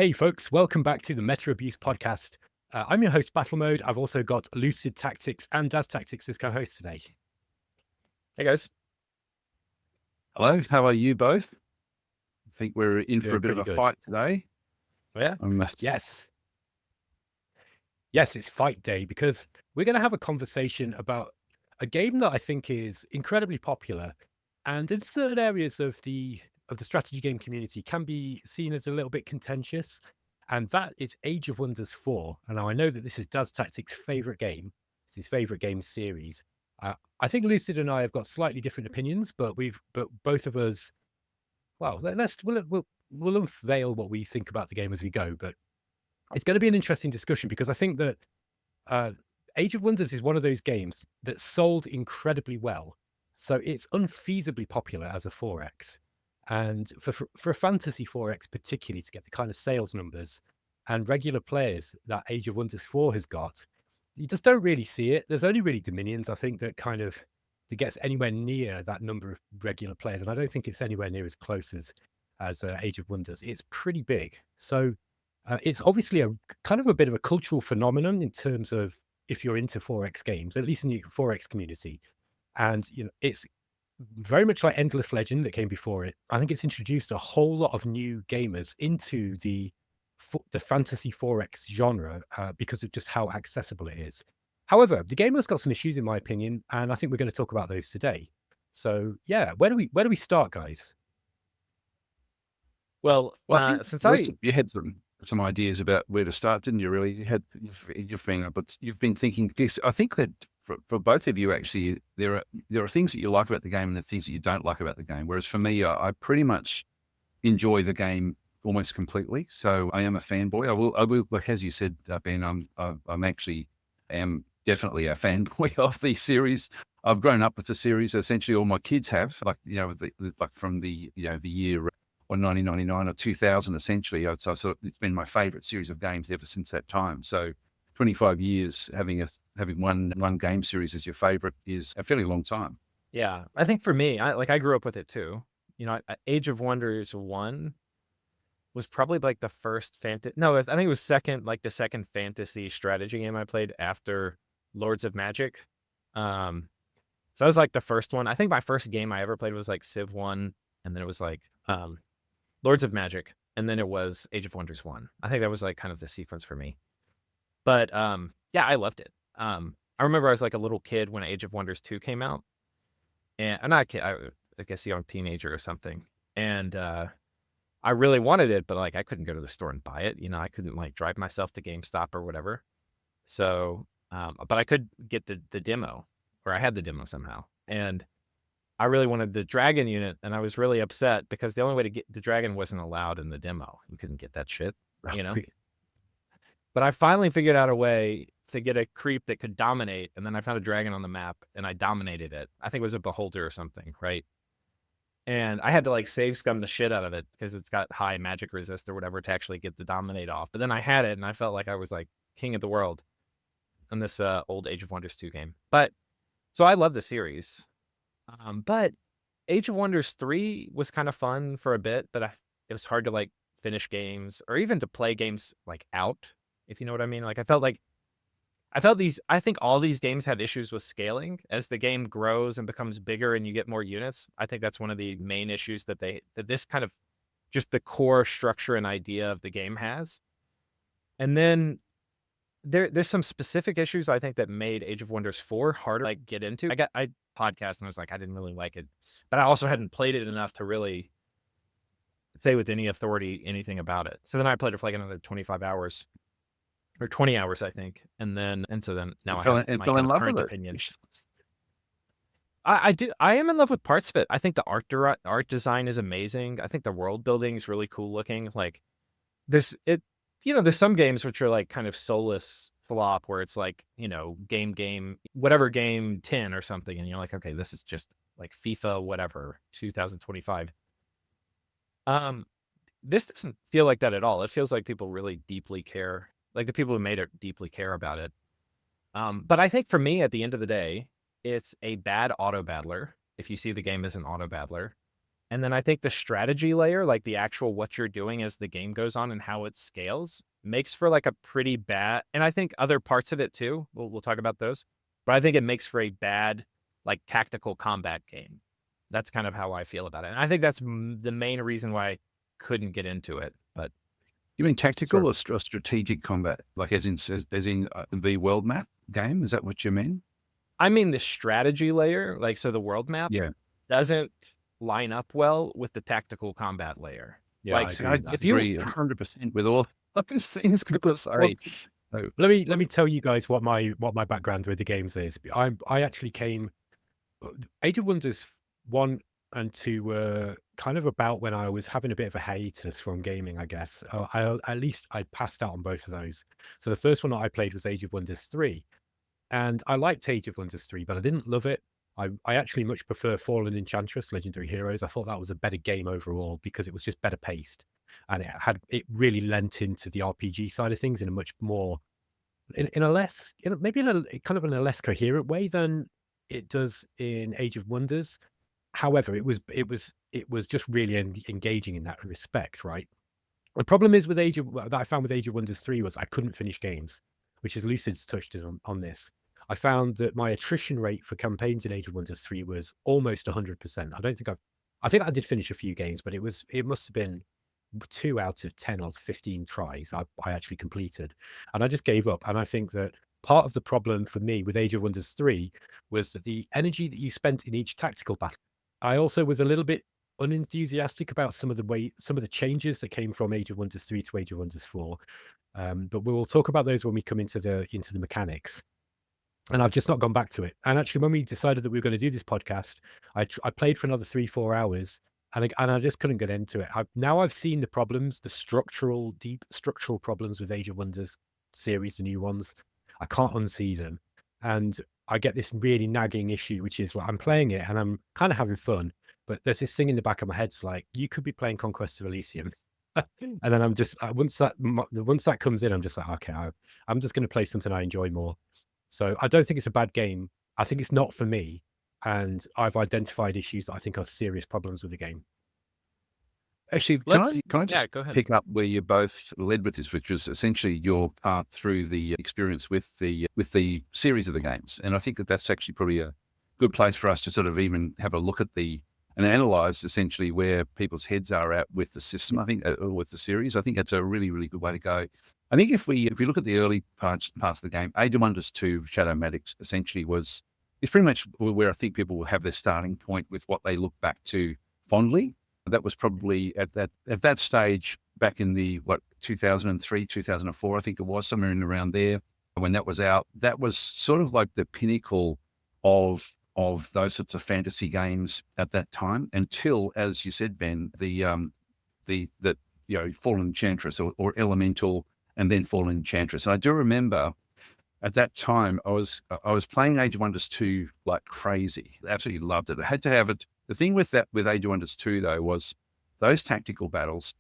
Hey folks, welcome back to the Meta Abuse podcast. I'm your host, Battle Mode. I've also got Lucid Tactics and DasTactics as co-hosts today. Hey guys. Hello, how are you both? I think we're in for Doing a bit of pretty a good. fight today. Oh, yeah? Yes. Yes, it's fight day because we're going to have a conversation about a game that I think is incredibly popular and in certain areas of the strategy game community can be seen as a little bit contentious. And that is Age of Wonders 4. And now I know that this is DasTactics' favorite game. It's his favorite game series. I think Lucid and I have got slightly different opinions, but both of us, well, we'll unveil what we think about the game as we go. But it's going to be an interesting discussion because I think that uh, Age of Wonders is one of those games that sold incredibly well. So it's unfeasibly popular as a 4X. And for a fantasy 4X particularly, to get the kind of sales numbers and regular players that Age of Wonders 4 has got, you just don't really see it. There's only really Dominions, I think, that gets anywhere near that number of regular players. And I don't think it's anywhere near as close as Age of Wonders. It's pretty big. So it's obviously a kind of a bit of a cultural phenomenon in terms of if you're into 4X games, at least in the 4X community. And, it's very much like Endless Legend that came before it. I think it's introduced a whole lot of new gamers into the fantasy 4X genre because of just how accessible it is. However, the game has got some issues, in my opinion, and I think we're going to talk about those today. So, yeah, where do we start, guys? Well, I think you had some ideas about where to start, didn't you? Really, you've been thinking this. I think that for both of you, actually, there are things that you like about the game and the things that you don't like about the game. Whereas for me, I pretty much enjoy the game almost completely. So I am a fanboy. I will, like as you said, Ben, I'm actually am definitely a fanboy of the series. I've grown up with the series. Essentially, all my kids have, like from the year 1999 or 2000. Essentially, so it's been my favorite series of games ever since that time. So 25 years having one game series as your favorite is a fairly long time. Yeah, I think for me, I grew up with it too. Age of Wonders 1 was probably like the first fantasy. No, I think it was the second fantasy strategy game I played after Lords of Magic. So that was like the first one. I think my first game I ever played was like Civ 1, and then it was like Lords of Magic, and then it was Age of Wonders 1. I think that was like kind of the sequence for me. But yeah, I loved it. I remember I was like a little kid when Age of Wonders 2 came out. And I'm not a kid, I guess a young teenager or something. And I really wanted it, but like I couldn't go to the store and buy it. I couldn't like drive myself to GameStop or whatever. So, but I could get the demo, or I had the demo somehow. And I really wanted the dragon unit, and I was really upset because the only way to get the dragon wasn't allowed in the demo. You couldn't get that shit, But I finally figured out a way to get a creep that could dominate, and then I found a dragon on the map, and I dominated it. I think it was a beholder or something, right? And I had to like save scum the shit out of it because it's got high magic resist or whatever to actually get the dominate off. But then I had it, and I felt like I was like king of the world in this old Age of Wonders 2 game. But so I love the series. But Age of Wonders 3 was kind of fun for a bit, but it was hard to like finish games or even to play games like out, if you know what I mean. Like I think all these games had issues with scaling. As the game grows and becomes bigger and you get more units, I think that's one of the main issues that this kind of just the core structure and idea of the game has. And then there's some specific issues I think that made Age of Wonders 4 harder to like get into. I podcast and I was like, I didn't really like it, but I also hadn't played it enough to really say with any authority anything about it. So then I played it for like another 25 hours. Or 20 hours, I think. And so then now I have my kind of current opinions. I am in love with parts of it. I think the art design is amazing. I think the world building is really cool looking. Like there's some games which are like kind of soulless flop where it's like, game, whatever game 10 or something. And you're like, okay, this is just like FIFA, whatever, 2025. This doesn't feel like that at all. It feels like people really deeply care. Like the people who made it deeply care about it. But I think for me, at the end of the day, it's a bad auto battler. If you see the game as an auto battler, And then I think the strategy layer, like the actual what you're doing as the game goes on and how it scales, makes for like a pretty bad, and I think other parts of it too, we'll talk about those, but I think it makes for a bad like tactical combat game. That's kind of how I feel about it. And I think that's the main reason why I couldn't get into it. But You mean tactical Sure. or strategic combat? Like as in the world map game? Is that what you mean? I mean, the strategy layer, like, so the world map Yeah. doesn't line up well with the tactical combat layer. Yeah, Like, I So agree I with that. if you- agree 100% with all of those things. Sorry. So, Let me tell you guys what my background with the games is. I actually came Age of Wonders 1 and 2 were kind of about when I was having a bit of a hiatus from gaming, I guess. At least I passed out on both of those. So the first one that I played was Age of Wonders 3. And I liked Age of Wonders 3, but I didn't love it. I actually much prefer Fallen Enchantress, Legendary Heroes. I thought that was a better game overall because it was just better paced. And it really lent into the RPG side of things in a much more in a less maybe in a kind of in a less coherent way than it does in Age of Wonders. However, it was just really engaging in that respect, right? The problem is with that I found with Age of Wonders 3 was I couldn't finish games, which is Lucid's touched on this. I found that my attrition rate for campaigns in Age of Wonders 3 was almost 100%. I think I did finish a few games, but it must have been 2 out of 10 or 15 tries I actually completed. And I just gave up. And I think that part of the problem for me with Age of Wonders 3 was that the energy that you spent in each tactical battle. I also was a little bit unenthusiastic about some of the changes that came from Age of Wonders 3 to Age of Wonders 4. But we will talk about those when we come into the mechanics. And I've just not gone back to it. And actually, when we decided that we were going to do this podcast, I played for another 3-4 hours, and I just couldn't get into it. Now I've seen the problems, the deep structural problems with Age of Wonders series, the new ones. I can't unsee them, and I get this really nagging issue, which is, well, I'm playing it and I'm kind of having fun, but there's this thing in the back of my head. It's like, you could be playing Conquest of Elysium. And then I'm just once that comes in, I'm just like, okay, I'm just going to play something I enjoy more. So I don't think it's a bad game. I think it's not for me, and I've identified issues that I think are serious problems with the game. actually, can Let's- I yeah, just go ahead. pick up where you both led with this, which was essentially your part through the experience with the series of the games. And I think that that's actually probably a good place for us to sort of even have a look at and analyze essentially where people's heads are at with the system. I think, or with the series. I think that's a really, really good way to go. I think if we look at the early parts of the game, Age of Wonders 2 Shadow Maddox essentially it's pretty much where I think people will have their starting point with what they look back to fondly. That was probably at that stage back in the 2003, 2004, I think it was, somewhere in around there when that was out. That was sort of like the pinnacle of those sorts of fantasy games at that time, until, as you said, Ben, the Fallen Enchantress or Elemental, and then Fallen Enchantress. And I do remember at that time I was playing Age of Wonders 2 like crazy. Absolutely loved it. I had to have it. The thing with Age of Wonders 2 though was those tactical battles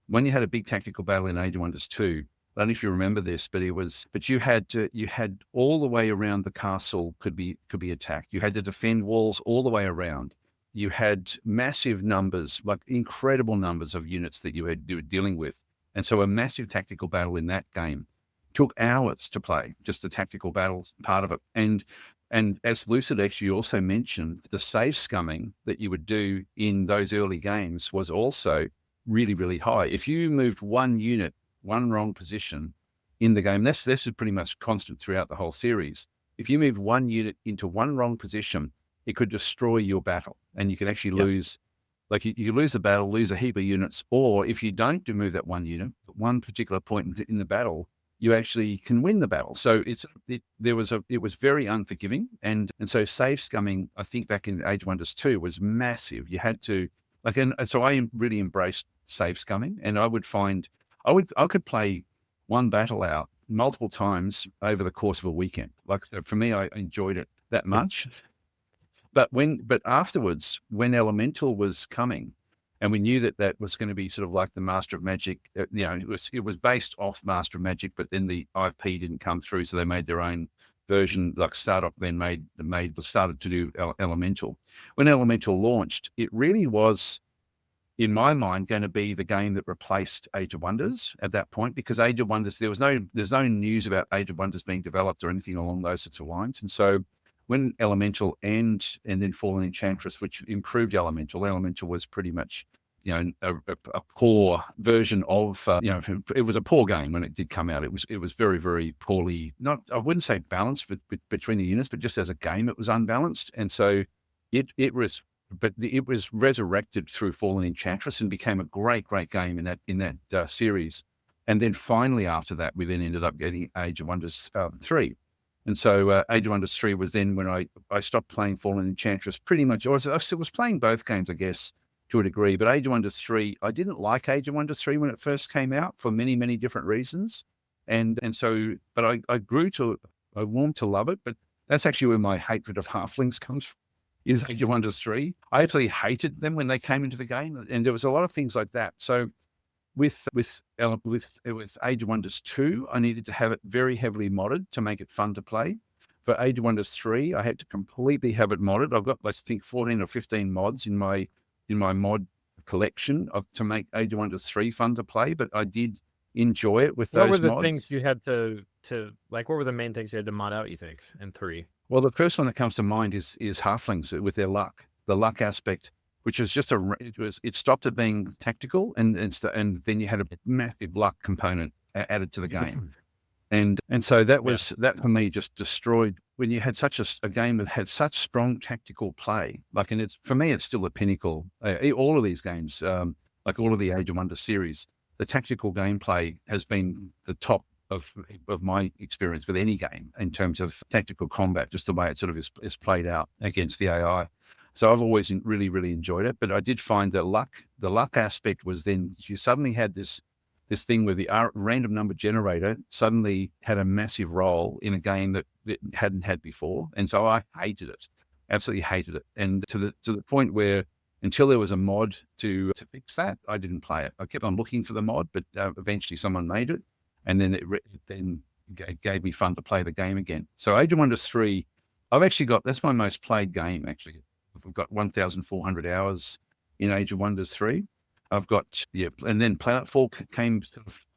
when you had a big tactical battle in Age of Wonders 2. I don't know if you remember this, but you had all the way around the castle could be attacked. You had to defend walls all the way around. You had massive numbers, like incredible numbers of units that you were dealing with. And so a massive tactical battle in that game took hours to play, just the tactical battles part of it. And as Lucid actually also mentioned, the save scumming that you would do in those early games was also really, really high. If you moved one unit, one wrong position in the game, this is pretty much constant throughout the whole series. If you moved one unit into one wrong position, it could destroy your battle, and you could actually lose. Like you lose the battle, lose a heap of units, or if you don't move that one unit at one particular point in the battle, you actually can win the battle. So it was very unforgiving, and so save scumming, I think back in Age of Wonders 2 was massive. You had to and so I really embraced save scumming, and I could play one battle out multiple times over the course of a weekend. Like, for me, I enjoyed it that much. But afterwards, when Elemental was coming, and we knew that was going to be sort of like the Master of Magic, it was based off Master of Magic, but then the IP didn't come through, so they made their own version, like Stardock then started to do Elemental. When Elemental launched, it really was, in my mind, going to be the game that replaced Age of Wonders at that point, because Age of Wonders, there's no news about Age of Wonders being developed or anything along those sorts of lines. And so when Elemental and then Fallen Enchantress, which improved Elemental was pretty much, a poor version of, it was a poor game when it did come out. It was very, very poorly, I wouldn't say balanced between the units, but just as a game, it was unbalanced. And so it was resurrected through Fallen Enchantress and became a great, great game in that series. And then finally after that, we then ended up getting Age of Wonders 3. And so Age of Wonders 3 was then when I stopped playing Fallen Enchantress pretty much, or I still was playing both games, I guess, to a degree. But Age of Wonders 3, I didn't like Age of Wonders 3 when it first came out for many, many different reasons. And so, but I warmed to love it. But that's actually where my hatred of halflings comes from, is Age of Wonders 3. I absolutely hated them when they came into the game. And there was a lot of things like that. So with Age of Wonders 2, I needed to have it very heavily modded to make it fun to play. For Age of Wonders 3, I had to completely have it modded. I've got, I think, 14 or 15 mods in my mod collection to make Age of Wonders 3 fun to play, but I did enjoy it with those mods. What were the things you had to like? What were the main things you had to mod out, you think, in 3? Well, the first one that comes to mind is halflings with their luck, the luck aspect, which is just it stopped it being tactical, and then you had a massive luck component added to the game, and so that for me just destroyed when you had such a game that had such strong tactical play. Like, and for me, it's still the pinnacle. All of these games, like all of the Age of Wonders series, the tactical gameplay has been the top of my experience with any game in terms of tactical combat, just the way it sort of is played out against the AI. So I've always really, really enjoyed it. But I did find the luck aspect was then you suddenly had this thing where the random number generator suddenly had a massive role in a game that it hadn't had before. And so I hated it, absolutely hated it. And to the point where until there was a mod to fix that, I didn't play it. I kept on looking for the mod, but eventually someone made it. And then it gave me fun to play the game again. So Age of Wonders 3, that's my most played game, actually. I've got 1,400 hours in Age of Wonders 3. I've got, and then Planetfall came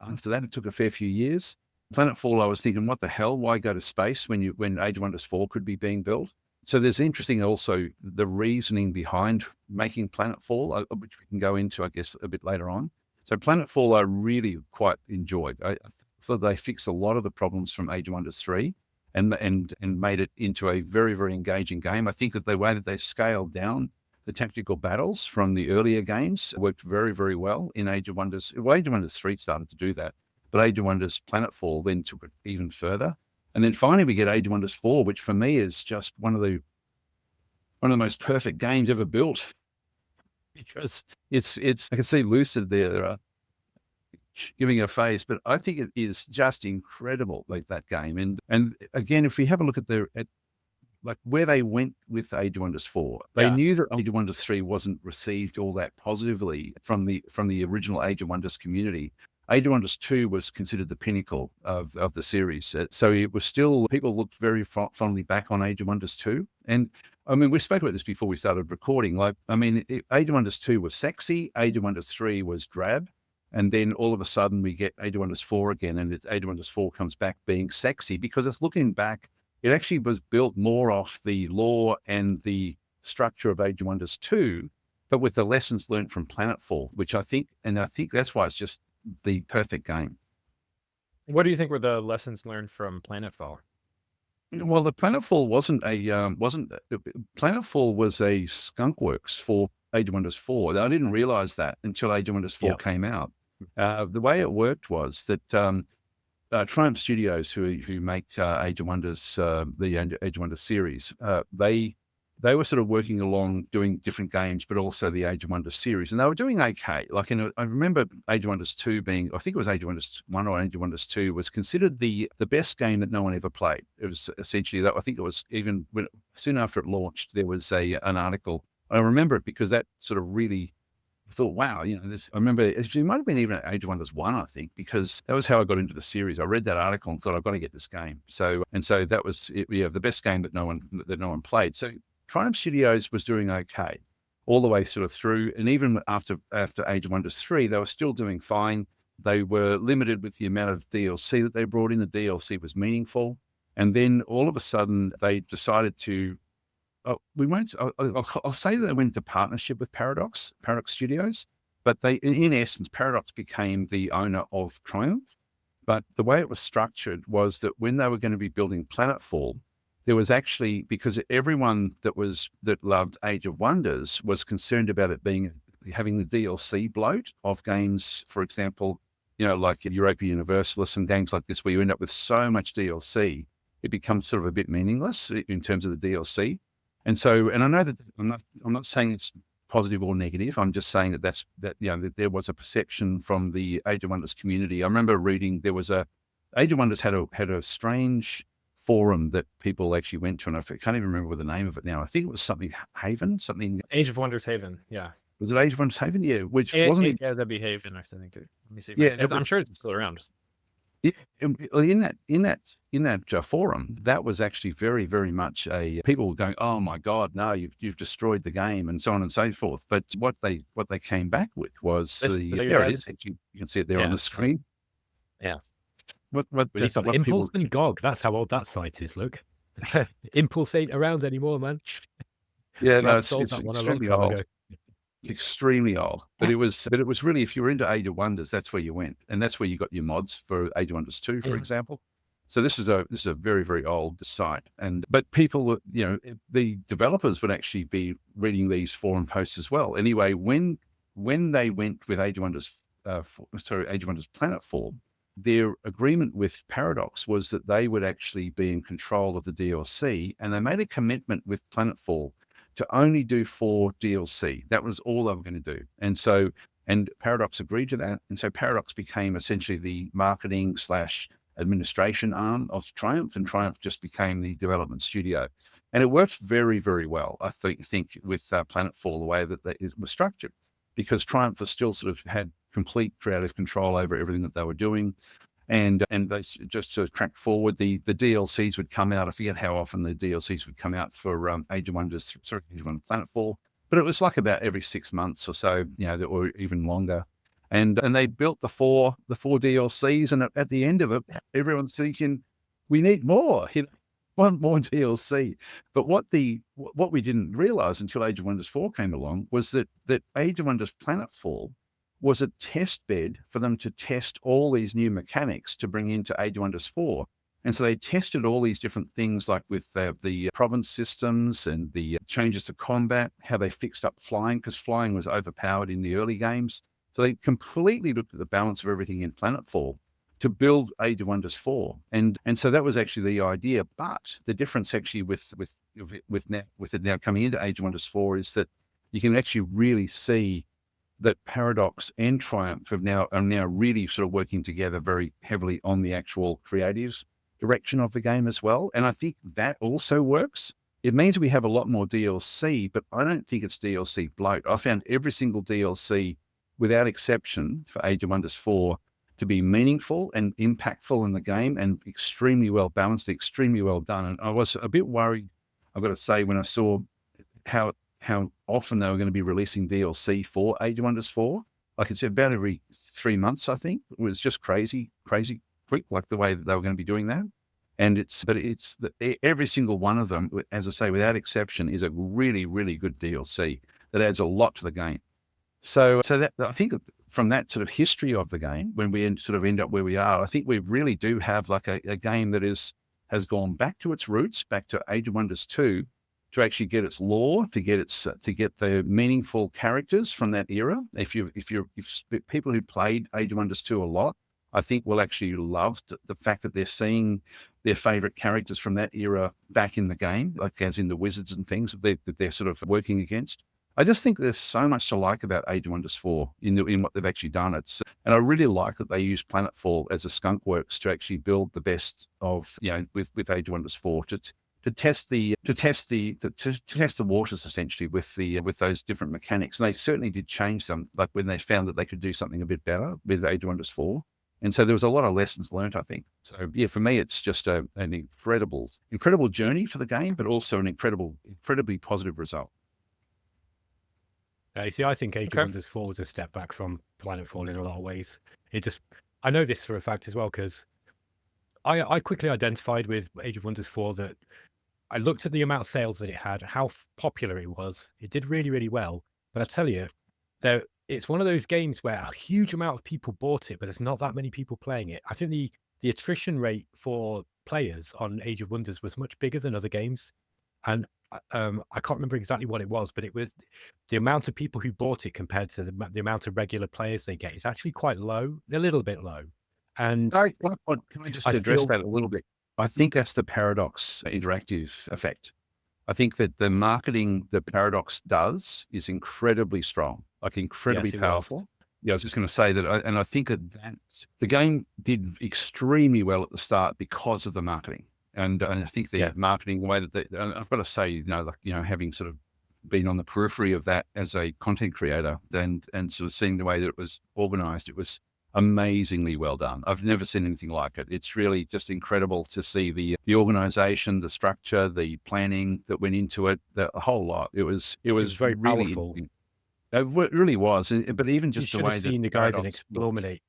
after that. It took a fair few years. Planetfall, I was thinking, what the hell? Why go to space when Age of Wonders 4 could be being built? So there's interesting also the reasoning behind making Planetfall, which we can go into, I guess, a bit later on. So Planetfall, I really quite enjoyed. I thought they fixed a lot of the problems from Age of Wonders 3 and made it into a very, very engaging game. I think that the way that they scaled down the tactical battles from the earlier games worked very, very well in Age of Wonders. Well, Age of Wonders 3 started to do that, but Age of Wonders Planetfall then took it even further. And then finally we get Age of Wonders 4, which for me is just one of the most perfect games ever built. Because it's I can see Lucid there giving a face, but I think it is just incredible, like that game. And again, if we have a look at like where they went with Age of Wonders 4, they knew that Age of Wonders 3 wasn't received all that positively from the original Age of Wonders community. Age of Wonders 2 was considered the pinnacle of the series. So it was still, people looked very fondly back on Age of Wonders 2. And I mean, we spoke about this before we started recording. Like, I mean, Age of Wonders 2 was sexy, Age of Wonders 3 was drab. And then all of a sudden we get Age of Wonders 4 again, and Age of Wonders 4 comes back being sexy because it's looking back, it actually was built more off the lore and the structure of Age of Wonders 2, but with the lessons learned from Planetfall, which I think that's why it's just the perfect game. What do you think were the lessons learned from Planetfall? Well, the Planetfall Planetfall was a skunkworks for Age of Wonders 4. I didn't realize that until Age of Wonders 4 came out. The way it worked was that Triumph Studios, who make Age of Wonders, the Age of Wonders series, they were sort of working along doing different games, but also the Age of Wonders series, and they were doing okay. Like, I remember Age of Wonders 2 being, I think it was Age of Wonders 1 or Age of Wonders 2 was considered the best game that no one ever played. It was essentially that. I think it was even soon after it launched, there was an article. I remember it because that sort of really I thought, wow, I remember it might have been even at Age of Wonders 1, I think, because that was how I got into the series. I read that article and thought, I've got to get this game. So that was the best game that no one played. So Triumph Studios was doing okay all the way sort of through. And even after Age of Wonders 3, they were still doing fine. They were limited with the amount of DLC that they brought in. The DLC was meaningful. And then all of a sudden they decided to, I'll say that they went into partnership with Paradox Studios, but in essence, Paradox became the owner of Triumph. But the way it was structured was that when they were going to be building Planetfall, there was actually, because everyone that loved Age of Wonders was concerned about it having the DLC bloat of games, for example, like Europa Universalis and games like this, where you end up with so much DLC, it becomes sort of a bit meaningless in terms of the DLC. And so, and I know that I'm not saying it's positive or negative. I'm just saying that there was a perception from the Age of Wonders community. I remember reading Age of Wonders had a strange forum that people actually went to, and I can't even remember the name of it now. I think it was something Age of Wonders Haven. Yeah. Was it Age of Wonders Haven? Yeah, which wasn't. Yeah, that'd be Haven. I think. Let me see. Yeah, I'm sure it's still around. In that forum, that was actually very, very much people were going, oh my God, no, you've destroyed the game, and so on and so forth. But what they came back with was there it is. You can see it there on the screen. Yeah. What Impulse and GOG. That's how old that site is. Look, Impulse ain't around anymore, man. Yeah, no, it's extremely old. Extremely old, but it was really, if you were into Age of Wonders, that's where you went, and that's where you got your mods for Age of Wonders 2, for example. So this is a very, very old site, but people, the developers would actually be reading these forum posts as well. Anyway, when they went with Age of Wonders, Age of Wonders Planetfall, their agreement with Paradox was that they would actually be in control of the DLC, and they made a commitment with Planetfall to only do 4 DLC. That was all they were going to do. And Paradox agreed to that. And so Paradox became essentially the marketing / administration arm of Triumph, and Triumph just became the development studio. And it worked very, very well, I think with Planetfall, the way that it was structured, because Triumph was still sort of had complete creative control over everything that they were doing. And they just to track forward, the DLCs would come out. I forget how often the DLCs would come out for Age of Wonders Planetfall, but it was like about every 6 months or so, or even longer. And they built the four DLCs, and at the end of it, everyone's thinking, we need more, one more DLC. But what we didn't realize until Age of Wonders 4 came along was that Age of Wonders Planetfall was a test bed for them to test all these new mechanics to bring into Age of Wonders 4. And so they tested all these different things, like with the province systems and the changes to combat, how they fixed up flying, because flying was overpowered in the early games. So they completely looked at the balance of everything in Planetfall to build Age of Wonders 4. And so that was actually the idea. But the difference actually with it now coming into Age of Wonders 4 is that you can actually really see that Paradox and Triumph are now really sort of working together very heavily on the actual creative direction of the game as well. And I think that also works. It means we have a lot more DLC, but I don't think it's DLC bloat. I found every single DLC, without exception, for Age of Wonders 4 to be meaningful and impactful in the game, and extremely well balanced, extremely well done. And I was a bit worried, I've got to say, when I saw how often they were going to be releasing DLC for Age of Wonders 4. Like it's about every 3 months, I think. It was just crazy quick, like the way that they were going to be doing that. And every single one of them, as I say, without exception, is a really, really good DLC that adds a lot to the game. So that, I think from that sort of history of the game, when we end up where we are, I think we really do have like a game that has gone back to its roots, back to Age of Wonders 2, to actually get its lore, to get the meaningful characters from that era. If people who played Age of Wonders 2 a lot, I think will actually love the fact that they're seeing their favorite characters from that era back in the game, like as in the wizards and things that they're sort of working against. I just think there's so much to like about Age of Wonders 4 in what they've actually done. And I really like that they use Planetfall as a skunk works to actually build the best of, with Age of Wonders 4, to test the waters essentially with those different mechanics. And they certainly did change them, like when they found that they could do something a bit better with Age of Wonders 4. And so there was a lot of lessons learned, I think. So yeah, for me, it's just an incredible journey for the game, but also an incredibly positive result. You see, I think Age of Wonders 4 was a step back from Planetfall in a lot of ways. I know this for a fact as well, because I quickly identified with Age of Wonders 4 that I looked at the amount of sales that it had, how popular it was. It did really, really well. But I tell you, it's one of those games where a huge amount of people bought it, but there's not that many people playing it. I think the attrition rate for players on Age of Wonders was much bigger than other games. And I can't remember exactly what it was, but it was the amount of people who bought it compared to the amount of regular players they get is actually quite low, a little bit low. And can I just address that a little bit? I think that's the Paradox interactive effect. I think that the marketing that Paradox does is incredibly strong, like incredibly powerful. Yeah, I was just going to say that, and I think that the game did extremely well at the start because of the marketing. And I think the marketing way that and I've got to say, having sort of been on the periphery of that as a content creator, and sort of seeing the way that it was organized, it was amazingly well done. I've never seen anything like it. It's really just incredible to see the organization, the structure, the planning that went into it, the whole lot. It was very really powerful. It really was. But even just the way that the guys in Explorminate.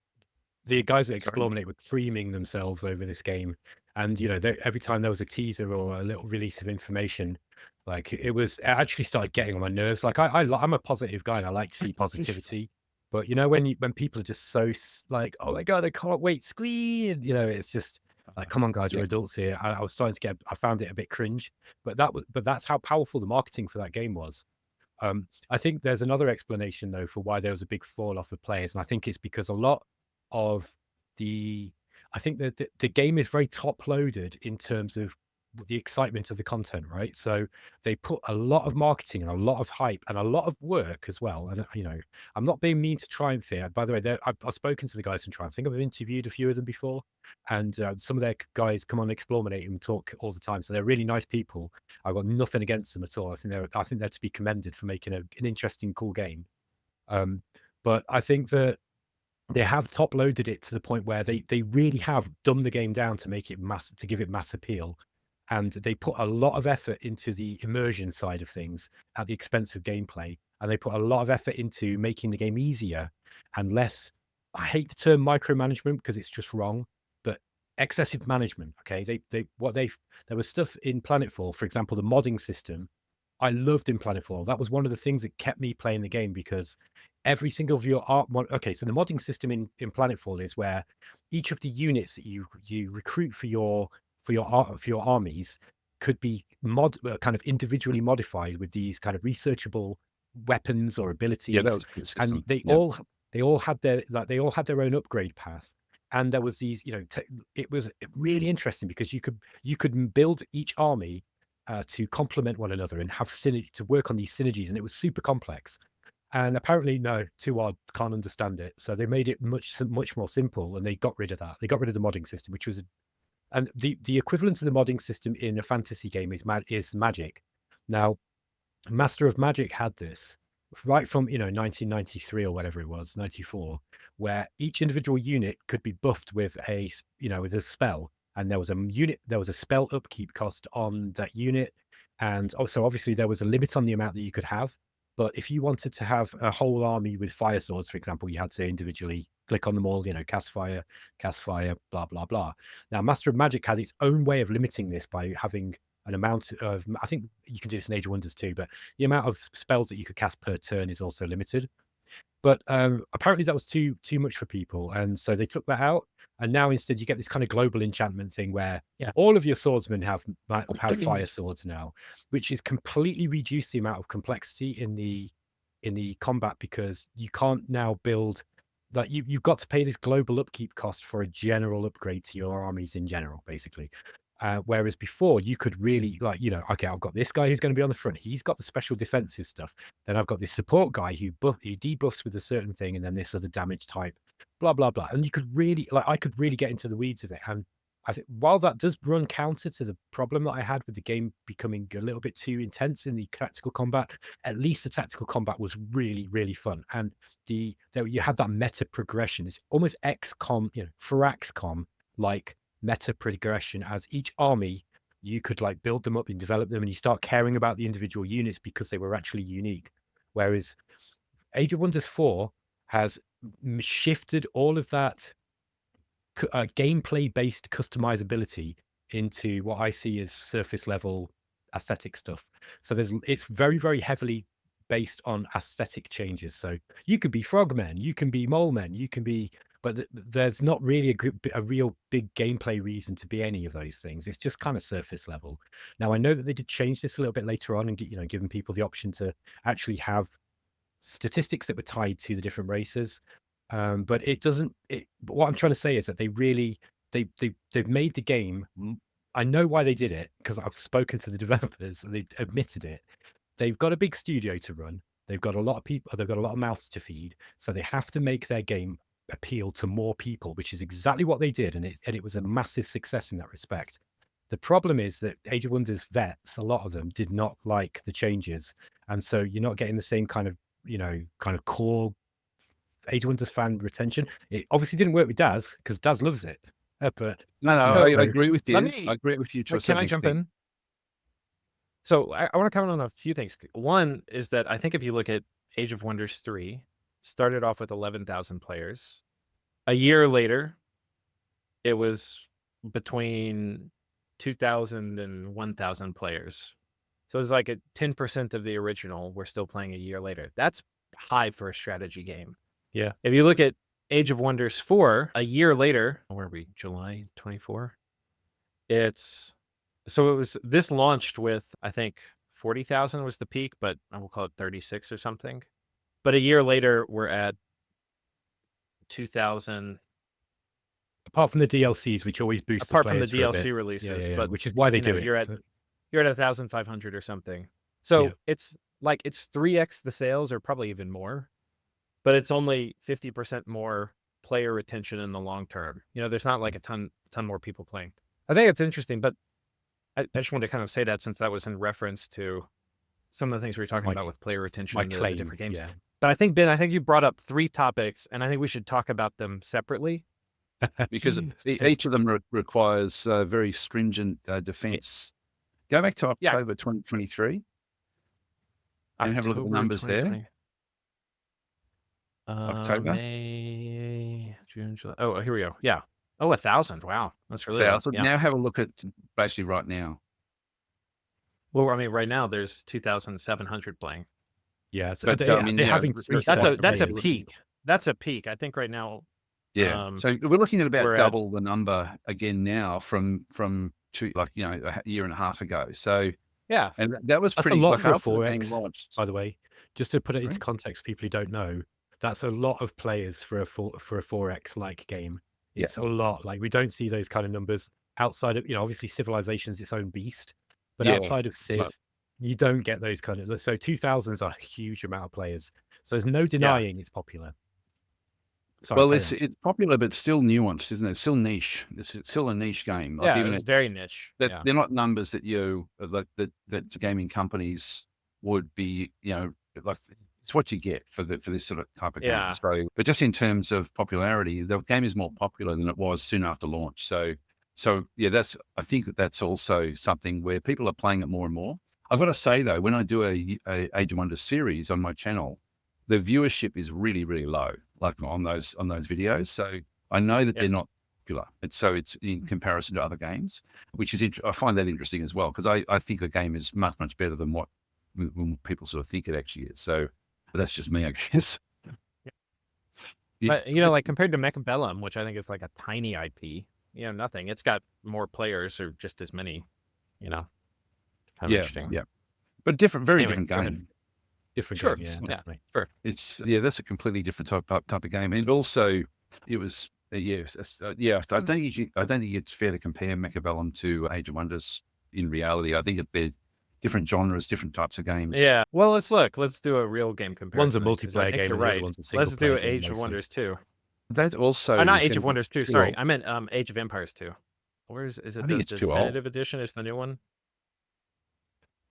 The guys at Explorminate were creaming themselves over this game. And, every time there was a teaser or a little release of information, like it actually started getting on my nerves. Like I'm a positive guy and I like to see positivity. But, when people are just so like, oh my God, I can't wait, scream, it's just like, come on, guys, we're adults here. I was starting to I found it a bit cringe, but that's how powerful the marketing for that game was. I think there's another explanation though for why there was a big fall off of players. And I think it's because a lot of I think that the game is very top loaded in terms of the excitement of the content, right? So they put a lot of marketing and a lot of hype and a lot of work as well. And, I'm not being mean to Triumph here. By the way, I've spoken to the guys from Triumph. I think I've interviewed a few of them before. And some of their guys come on Explorminate and talk all the time. So they're really nice people. I've got nothing against them at all. I think they're to be commended for making an interesting, cool game. But I think that they have top loaded it to the point where they really have dumbed the game down to make it to give it mass appeal. And they put a lot of effort into the immersion side of things at the expense of gameplay. And they put a lot of effort into making the game easier and less, I hate the term micromanagement because it's just wrong, but excessive management. Okay. There was stuff in Planetfall, for example, the modding system. I loved in Planetfall. That was one of the things that kept me playing the game because every single of your okay, so the modding system in Planetfall is where each of the units that you recruit for your armies could be kind of individually modified with these kind of researchable weapons or abilities. Yeah, that was a good system. And they all had their own upgrade path. And there was these, it was really interesting because you could build each army to complement one another and have to work on these synergies, and it was super complex. And apparently, no, too odd, can't understand it. So they made it much more simple, and they got rid of that. They got rid of the modding system, which was, and the equivalent of the modding system in a fantasy game is Magic. Now, Master of Magic had this right from 1993 or whatever it was, 94, where each individual unit could be buffed with a spell, and there was a spell upkeep cost on that unit, and also obviously there was a limit on the amount that you could have. But if you wanted to have a whole army with fire swords, for example, you had to individually click on them all, cast fire, blah, blah, blah. Now, Master of Magic had its own way of limiting this by having an amount of, I think you can do this in Age of Wonders too, but the amount of spells that you could cast per turn is also limited. But apparently that was too much for people. And so they took that out. And now instead you get this kind of global enchantment thing where all of your swordsmen have fire swords now, which is completely reduced the amount of complexity in the combat, because you can't now build that. You've got to pay this global upkeep cost for a general upgrade to your armies in general, basically. Whereas before you could really okay, I've got this guy who's going to be on the front. He's got the special defensive stuff. Then I've got this support guy who debuffs with a certain thing, and then this other damage type, blah, blah, blah. And you could really, I could really get into the weeds of it. And I think while that does run counter to the problem that I had with the game becoming a little bit too intense in the tactical combat, at least the tactical combat was really, really fun. And you had that meta progression. It's almost XCOM, for XCOM, like meta progression, as each army, you could like build them up and develop them, and you start caring about the individual units because they were actually unique. Whereas Age of Wonders 4 has shifted all of that gameplay-based customizability into what I see as surface level aesthetic stuff. So it's very, very heavily based on aesthetic changes. So you could be frogmen, you can be mole men, you can be, but there's not really a real big gameplay reason to be any of those things. It's just kind of surface level. Now I know that they did change this a little bit later on and giving people the option to actually have statistics that were tied to the different races. But it doesn't. What I'm trying to say is that they've made the game. I know why they did it because I've spoken to the developers and they admitted it. They've got a big studio to run. They've got a lot of people. They've got a lot of mouths to feed. So they have to make their game appeal to more people, which is exactly what they did, and it was a massive success in that respect. The problem is that Age of Wonders vets, a lot of them did not like the changes, and so you're not getting the same kind of core Age of Wonders fan retention. It obviously didn't work with Daz because Daz loves it. But no, I agree with you. I agree with you. Can I jump in? So I want to comment on a few things. One is that I think if you look at Age of Wonders 3, started off with 11,000 players. A year later, it was between 2,000 and 1,000 players. So it's like 10% of the original we're still playing a year later. That's high for a strategy game. Yeah. If you look at Age of Wonders 4, a year later, where are we? July 24? This launched with, I think, 40,000 was the peak, but I will call it 36 or something. But a year later, we're at 2,000. Apart from the DLCs, which always boost. Apart from the DLC releases, but which is why they do it. You're at 1,500 or something. So it's 3x the sales, or probably even more. But it's only 50% more player retention in the long term. There's not like a ton more people playing. I think it's interesting, but I just wanted to kind of say that since that was in reference to some of the things we were talking about with player retention in the different games. Yeah. But I think, Ben, you brought up 3 topics, and I think we should talk about them separately. Because each of them requires very stringent defense. Go back to October 2023 and have a look at the numbers there. October, May, June, July. Oh, here we go. Yeah. Oh, 1,000. Wow, that's really 1,000. Yeah. Now have a look at basically right now. Well, I mean, right now there's 2,700 playing. Yeah, so but they're having that's a peak. That's a peak. I think right now. Yeah. So we're looking at about double the number again now from a year and a half ago. So yeah, and that was that's pretty a lot for a 4X. By the way, just to put it into context, people who don't know, that's a lot of players for a 4X like game. It's a lot. Like we don't see those kind of numbers outside of obviously Civilization's its own beast, but outside of Civ, you don't get those kind of. So 2,000s are a huge amount of players. So there's no denying it's popular. Sorry, it's popular, but still nuanced, isn't it? It's still niche. It's still a niche game. Like it's very niche. They're not numbers that that gaming companies would be, like it's what you get for this sort of type of game. So, but just in terms of popularity, the game is more popular than it was soon after launch. So yeah, I think that's also something where people are playing it more and more. I've got to say though, when I do a Age of Wonders series on my channel, the viewership is really, really low, like on those videos. So I know that they're not popular. It's in comparison to other games, which is I find that interesting as well, because I think the game is much, much better than what when people sort of think it actually is. So, but that's just me, I guess. But like compared to Mechabellum, which I think is like a tiny IP, nothing. It's got more players or just as many. Kind of interesting. Yeah, but very different game. Different game, definitely. Sure. It's that's a completely different type of game, and also it was I don't think it's fair to compare Mechabellum to Age of Wonders in reality. I think they're different genres, different types of games. Yeah. Well, let's do a real game comparison. One's a multiplayer game, you're right. One's a single let's do Age of Wonders 2. That also not Age of Wonders 2. Sorry, I meant Age of Empires 2. Or is I it think the it's too old. definitive edition? Is the new one?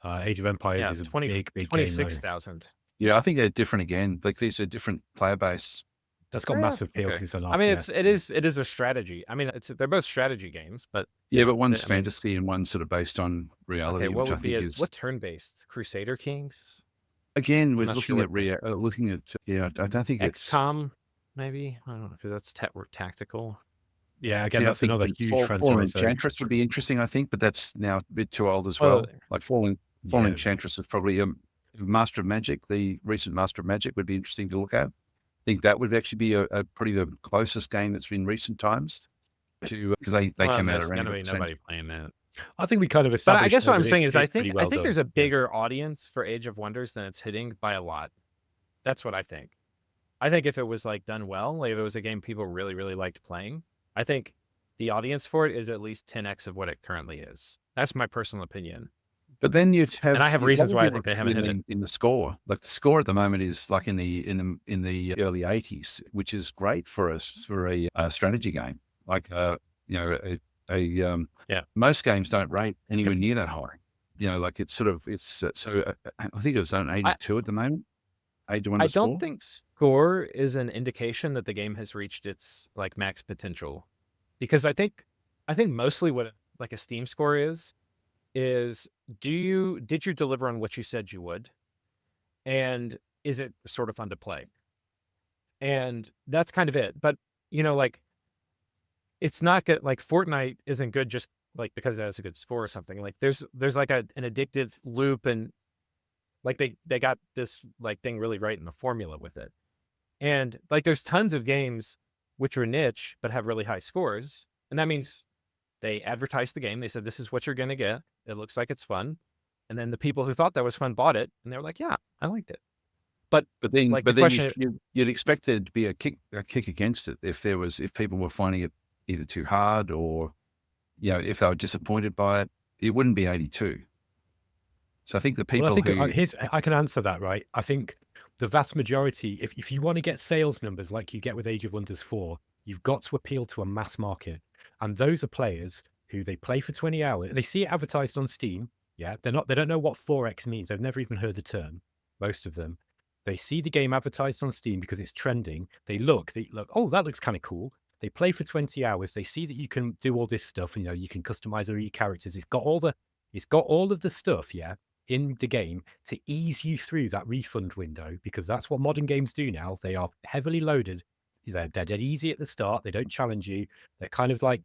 Age of Empires Yeah, is a 20 big game though. 26,000. Yeah, I think they're different again. Like there's a different player base. That's got Yeah, massive appeal okay. because it's an I mean, RTS. it is a strategy. I mean, they're both strategy games, but Yeah, but one's I mean, fantasy and one's sort of based on reality, okay, what which I would be think it? is What turn-based? Crusader Kings? again we're not looking sure at looking at yeah. I don't think it's. XCOM, maybe? I don't know, because that's tactical. Yeah, again, See, I that's think another the huge Fallen franchise. So, Enchantress would be interesting, I think, but that's now a bit too old as Well, well. Like Fallen yeah, Enchantress is probably Master of Magic. The recent Master of Magic would be interesting to look at. I think that would actually be probably the closest game that's in recent times to because they well, came out there's around gonna be about the same nobody playing that. I think we kind of But I established. guess what though, I'm that saying is, I it's pretty think well done. there's a Yeah. bigger audience for Age of Wonders than it's hitting by a lot. That's what I think. I think if it was like done well, like if it was a game people really, really liked playing, I think the audience for it is at least 10x of what it currently is. That's my personal opinion. But then you'd have, And I have reasons why I think they haven't hit it. in the score. Like the score at the moment is like in the early 80s, which is great for us for a strategy game. Like most games don't rate anywhere near that high. Like it's sort of I think it was on 82 at the moment. Age of I Wonders 4. don't think score is an indication that the game has reached its like max potential, because I think mostly what like a Steam score is did you deliver on what you said you would, and is it sort of fun to play, and that's kind of it. But like it's not good. Like Fortnite isn't good just like because it has a good score or something. Like there's like an addictive loop, and like they got this like thing really right in the formula with it. And like there's tons of games which are niche but have really high scores, and that means they advertised the game. They said, this is what you're going to get. It looks like it's fun. And then the people who thought that was fun bought it, and they were like, yeah, I liked it. But then like, you'd expect there to be a kick against it if people were finding it either too hard or if they were disappointed by it. It wouldn't be 82. So I think the people I can answer that, right? I think the vast majority, if you want to get sales numbers like you get with Age of Wonders 4, you've got to appeal to a mass market. And those are players who they play for 20 hours. They see it advertised on Steam. Yeah. They don't know what 4X means. They've never even heard the term, most of them. They see the game advertised on Steam because it's trending. They look, oh, that looks kind of cool. They play for 20 hours. They see that you can do all this stuff. You can customize your characters. It's got all of the stuff, yeah, in the game to ease you through that refund window, because that's what modern games do now. They are heavily loaded. They're dead easy at the start. They don't challenge you. They're kind of like,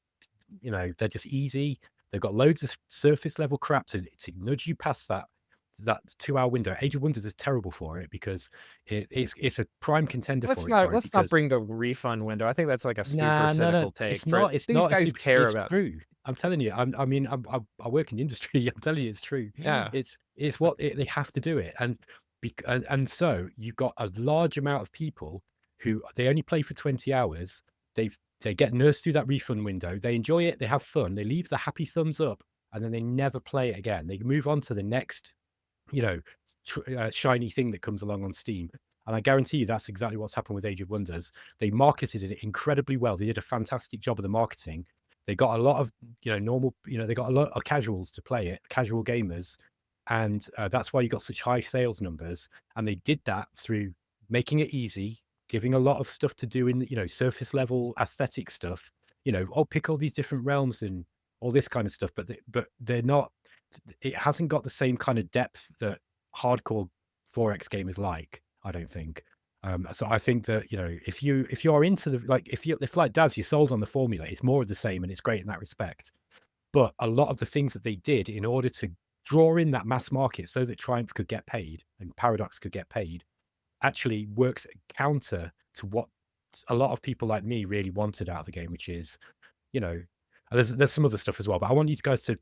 they're just easy. They've got loads of surface level crap to nudge you past that 2-hour window. Age of Wonders is terrible for it because it's a prime contender for it. Let's not bring the refund window. I think that's like a super cynical take. It's not. It's these not. guys care about. True. I'm telling you. I work in the industry. I'm telling you, it's true. Yeah. It's what they have to do it, and so you've got a large amount of people who they only play for 20 hours. They get nursed through that refund window. They enjoy it. They have fun. They leave the happy thumbs up, and then they never play it again. They move on to the next, shiny thing that comes along on Steam. And I guarantee you that's exactly what's happened with Age of Wonders. They marketed it incredibly well. They did a fantastic job of the marketing. They got a lot of, they got a lot of casuals to play it, casual gamers. And that's why you got such high sales numbers. And they did that through making it easy, giving a lot of stuff to do in, surface level aesthetic stuff, pick all these different realms and all this kind of stuff. But they're not, it hasn't got the same kind of depth that hardcore 4X gamers like, I don't think. So I think that, if you're into if like Daz, you're sold on the formula, it's more of the same and it's great in that respect. But a lot of the things that they did in order to draw in that mass market so that Triumph could get paid and Paradox could get paid actually works counter to what a lot of people like me really wanted out of the game, which is, there's some other stuff as well. But I want you guys to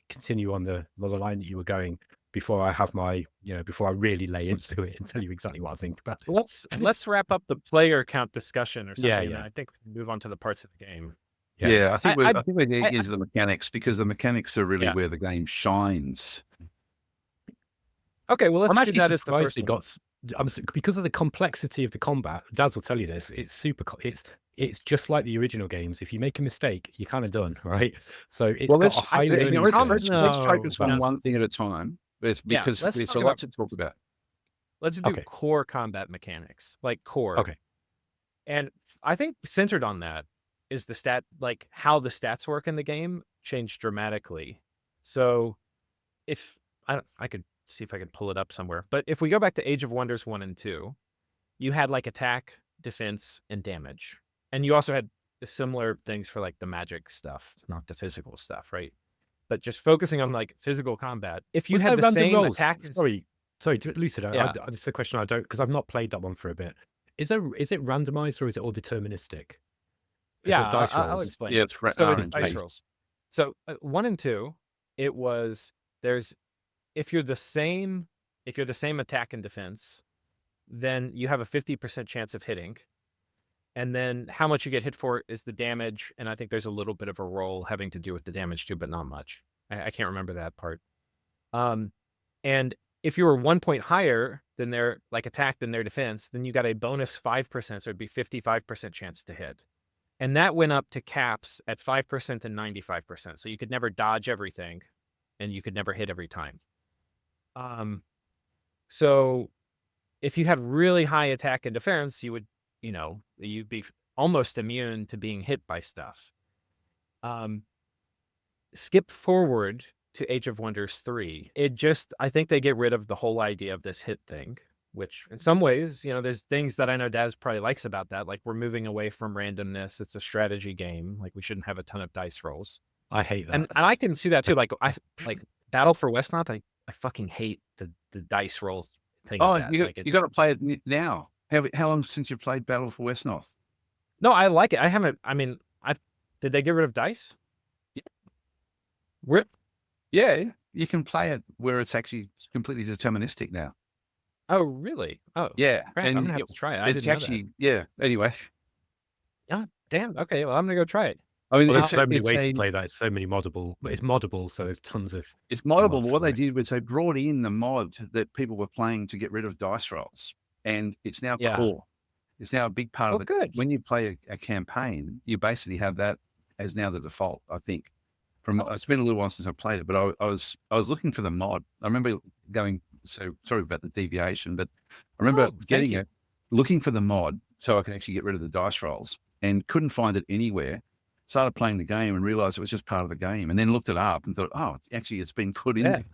continue on the line that you were going before I have my, before I really lay into it and tell you exactly what I think about it. Let's wrap up the player count discussion or something. Yeah. And I think we can move on to the parts of the game. Yeah, I think we're getting into the mechanics, because the mechanics are really where the game shines. Okay, well, let's I'm do actually that as the surprised first it one. got because of the complexity of the combat, Daz will tell you this. It's super. It's just like the original games. If you make a mistake, you're kind of done, right? So it's got a high learning curve. Let's focus on No. one thing at a time, because let's there's talk a lot about- to talk about. Let's do Okay. core combat mechanics, like core. Okay. And I think centered on that is the stat, like how the stats work in the game changed dramatically. So if I could see if I could pull it up somewhere, but if we go back to Age of Wonders 1 and 2, you had like attack, defense, and damage. And you also had similar things for like the magic stuff, not the physical stuff, right? But just focusing on like physical combat, if you Was had there the random same rolls? attack, Sorry, Lucid. Yeah. This is a question I don't, because I've not played that one for a bit. Is it randomized or is it all deterministic? Is yeah, it dice I'll rolls? explain. Yeah, it's So it's dice RNG. rolls. So 1 and 2, it was if you're the same attack and defense, then you have a 50% chance of hitting. And then how much you get hit for is the damage, and I think there's a little bit of a roll having to do with the damage too, but not much. I can't remember that part. And if you were 1 point higher than their like attack than their defense, then you got a bonus 5%, so it'd be 55% chance to hit. And that went up to caps at 5% and 95%. So you could never dodge everything, and you could never hit every time. So if you had really high attack and defense, you would, you'd be almost immune to being hit by stuff. Skip forward to Age of Wonders 3. I think they get rid of the whole idea of this hit thing, which in some ways, there's things that I know Daz probably likes about that. Like we're moving away from randomness. It's a strategy game. Like we shouldn't have a ton of dice rolls. I hate that. And I can see that too. Like like Battle for Westnoth, I fucking hate the dice roll thing. Oh, of that. you got to play it now. How long since you played Battle for Westnoth? No, I like it. I haven't. I mean, did they get rid of dice? Yeah, you can play it where it's actually completely deterministic now. Oh, really? Oh, Yeah, crap, I'm gonna have to try it. I it's didn't know actually Anyway, that. Damn. Okay, well, I'm gonna go try it. I mean, there's so many ways to play that. It's so many moddable. It's moddable, so there's tons of. It's moddable. mods But what for they it. did was they brought in the mod that people were playing to get rid of dice rolls, and it's now Yeah. core. It's now a big part Oh, of it. good. When you play a campaign, you basically have that as now the default. I think. It's been a little while since I played it, but I was looking for the mod. I remember going. So sorry about the deviation, but I remember getting it, looking for the mod so I could actually get rid of the dice rolls, and couldn't find it anywhere. Started playing the game and realized it was just part of the game, and then looked it up and thought, oh, actually, it's been put in there.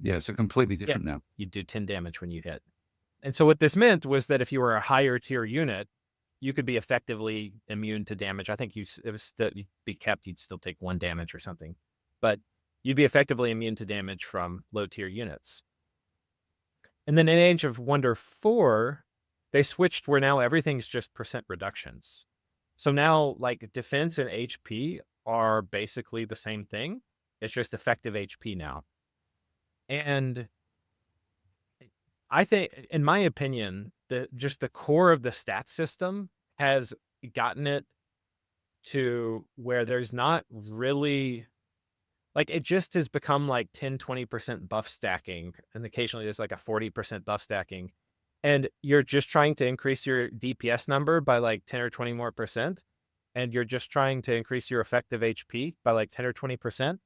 Yeah, so completely different now. You do 10 damage when you hit. And so what this meant was that if you were a higher tier unit, you could be effectively immune to damage. I think you'd be kept, you'd still take 1 damage or something, but you'd be effectively immune to damage from low tier units. And then in Age of Wonder 4, they switched where now everything's just percent reductions. So now like defense and HP are basically the same thing. It's just effective HP now. And I think, in my opinion, just the core of the stat system has gotten it to where there's not really, like, it just has become like 10, 20% buff stacking. And occasionally there's like a 40% buff stacking. And you're just trying to increase your DPS number by like 10 or 20 more percent. And you're just trying to increase your effective HP by like 10 or 20%.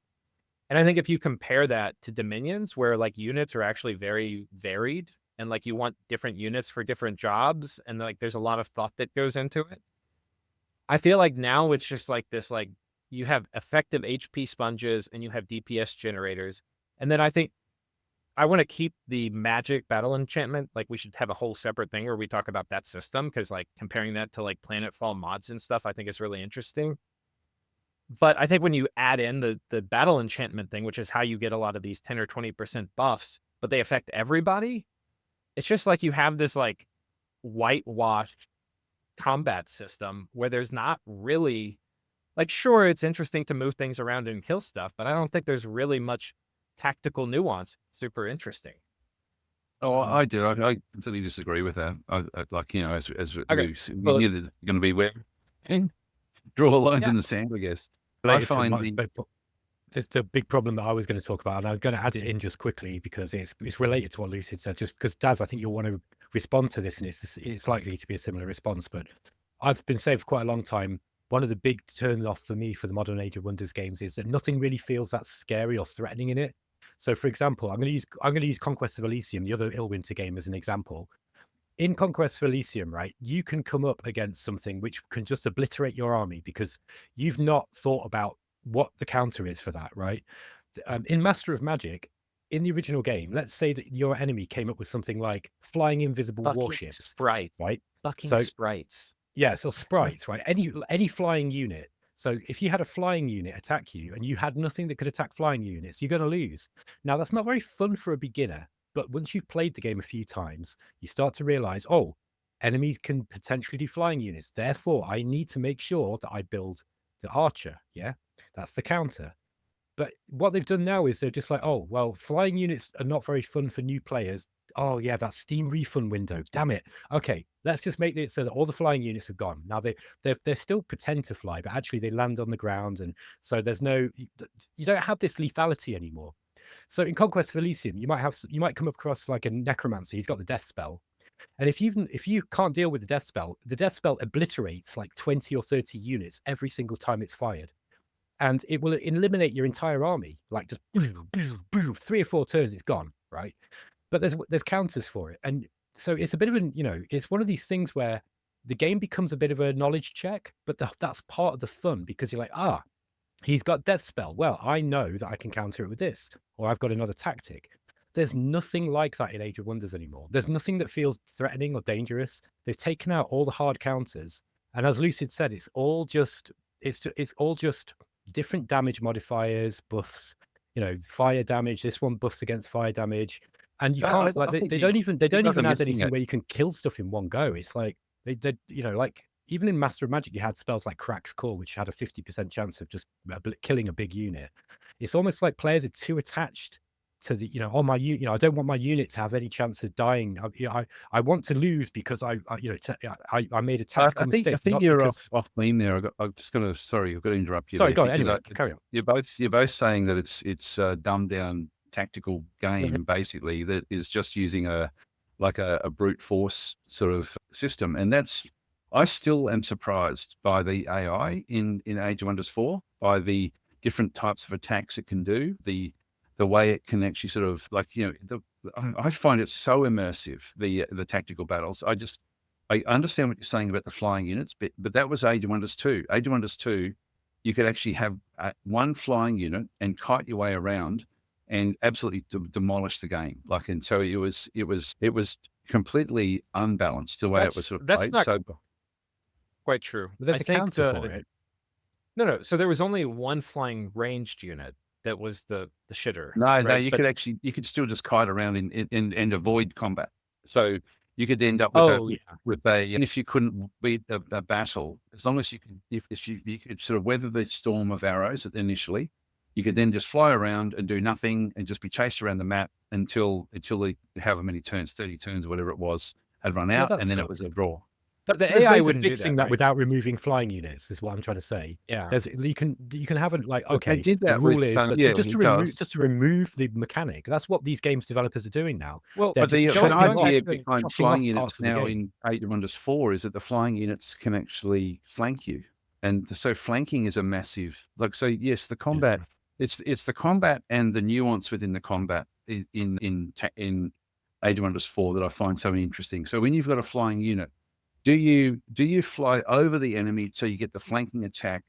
And I think if you compare that to Dominions, where like units are actually very varied, and like you want different units for different jobs, and like there's a lot of thought that goes into it, I feel like now it's just like this, like you have effective HP sponges and you have DPS generators. And then I think I want to keep the magic battle enchantment. Like we should have a whole separate thing where we talk about that system, because like comparing that to like Planetfall mods and stuff, I think is really interesting. But I think when you add in the battle enchantment thing, which is how you get a lot of these 10 or 20% buffs, but they affect everybody, it's just like you have this like whitewashed combat system where there's not really, like, sure, it's interesting to move things around and kill stuff, but I don't think there's really much tactical nuance. Super interesting. Oh, I do. I completely disagree with that. I like, as Okay. we knew that going to be where draw lines in the sand, I guess. But I find the big problem that I was going to talk about, and I was going to add it in just quickly because it's related to what Lucid said. Just because Daz, I think you'll want to respond to this, and it's likely to be a similar response. But I've been saying for quite a long time, one of the big turns off for me for the modern Age of Wonders games is that nothing really feels that scary or threatening in it. So, for example, I'm going to use Conquest of Elysium, the other Illwinter game, as an example. In Conquest of Elysium, right, you can come up against something which can just obliterate your army because you've not thought about what the counter is for that, right? In Master of Magic, in the original game, let's say that your enemy came up with something like flying invisible warships, sprites, right? Fucking So- sprites. Yeah, so sprites, right? Any flying unit. So if you had a flying unit attack you and you had nothing that could attack flying units, you're going to lose. Now, that's not very fun for a beginner, but once you've played the game a few times, you start to realize, oh, enemies can potentially do flying units. Therefore, I need to make sure that I build the archer. Yeah, that's the counter. But what they've done now is they're just like, oh, well, flying units are not very fun for new players. Oh, yeah, that Steam refund window. Damn it. Okay, let's just make it so that all the flying units have gone. Now, they still pretend to fly, but actually they land on the ground. And so there's no, you don't have this lethality anymore. So in Conquest of Elysium, you might come across like a necromancer. He's got the death spell. And if you can't deal with the death spell obliterates like 20 or 30 units every single time it's fired. And it will eliminate your entire army, like just 3 or 4 turns, it's gone, right? But there's counters for it. And so it's a bit of it's one of these things where the game becomes a bit of a knowledge check, but that's part of the fun because you're like, he's got death spell. Well, I know that I can counter it with this, or I've got another tactic. There's nothing like that in Age of Wonders anymore. There's nothing that feels threatening or dangerous. They've taken out all the hard counters. And as Lucid said, it's all just different damage modifiers, buffs, fire damage. This one buffs against fire damage. And you can't they don't even add anything where you can kill stuff in one go. It's like they like even in Master of Magic, you had spells like Crack's Call, which had a 50% chance of just killing a big unit. It's almost like players are too attached to the, my unit. I don't want my unit to have any chance of dying. I want to lose because I made a tactical mistake. I think you're off theme there. I'm just going to, sorry, I've got to interrupt you. Sorry, there go on. Anyway, carry on. You're both saying that it's a dumbed down tactical game, basically, that is just using a brute force sort of system. And I still am surprised by the AI in Age of Wonders 4, by the different types of attacks it can do, the way it can actually sort of I find it so immersive, the tactical battles. I understand what you're saying about the flying units, but that was Age of Wonders 2. Age of Wonders 2, you could actually have one flying unit and kite your way around and absolutely demolish the game. And so it was completely unbalanced the way it was sort of played. That's not quite true. But there's a counter for it. No. So there was only one flying ranged unit that was the shitter. No, right? You could still just kite around and avoid combat. So you could end up with and if you couldn't beat a battle, as long as you could sort of weather the storm of arrows initially, you could then just fly around and do nothing and just be chased around the map until however many turns, 30 turns or whatever it was, had run out, and then it was a draw. But the AI wouldn't fixing that without removing flying units, is what I'm trying to say. Yeah, you can have it like, okay, they did that the rule is just to remove the mechanic. That's what these games developers are doing now. Well, but the idea behind flying units now in Age of Wonders 4 is that the flying units can actually flank you, and so flanking is a massive yes, the combat. It's the combat and the nuance within the combat in Age of Wonders 4 that I find so interesting. So when you've got a flying unit, do you fly over the enemy so you get the flanking attack,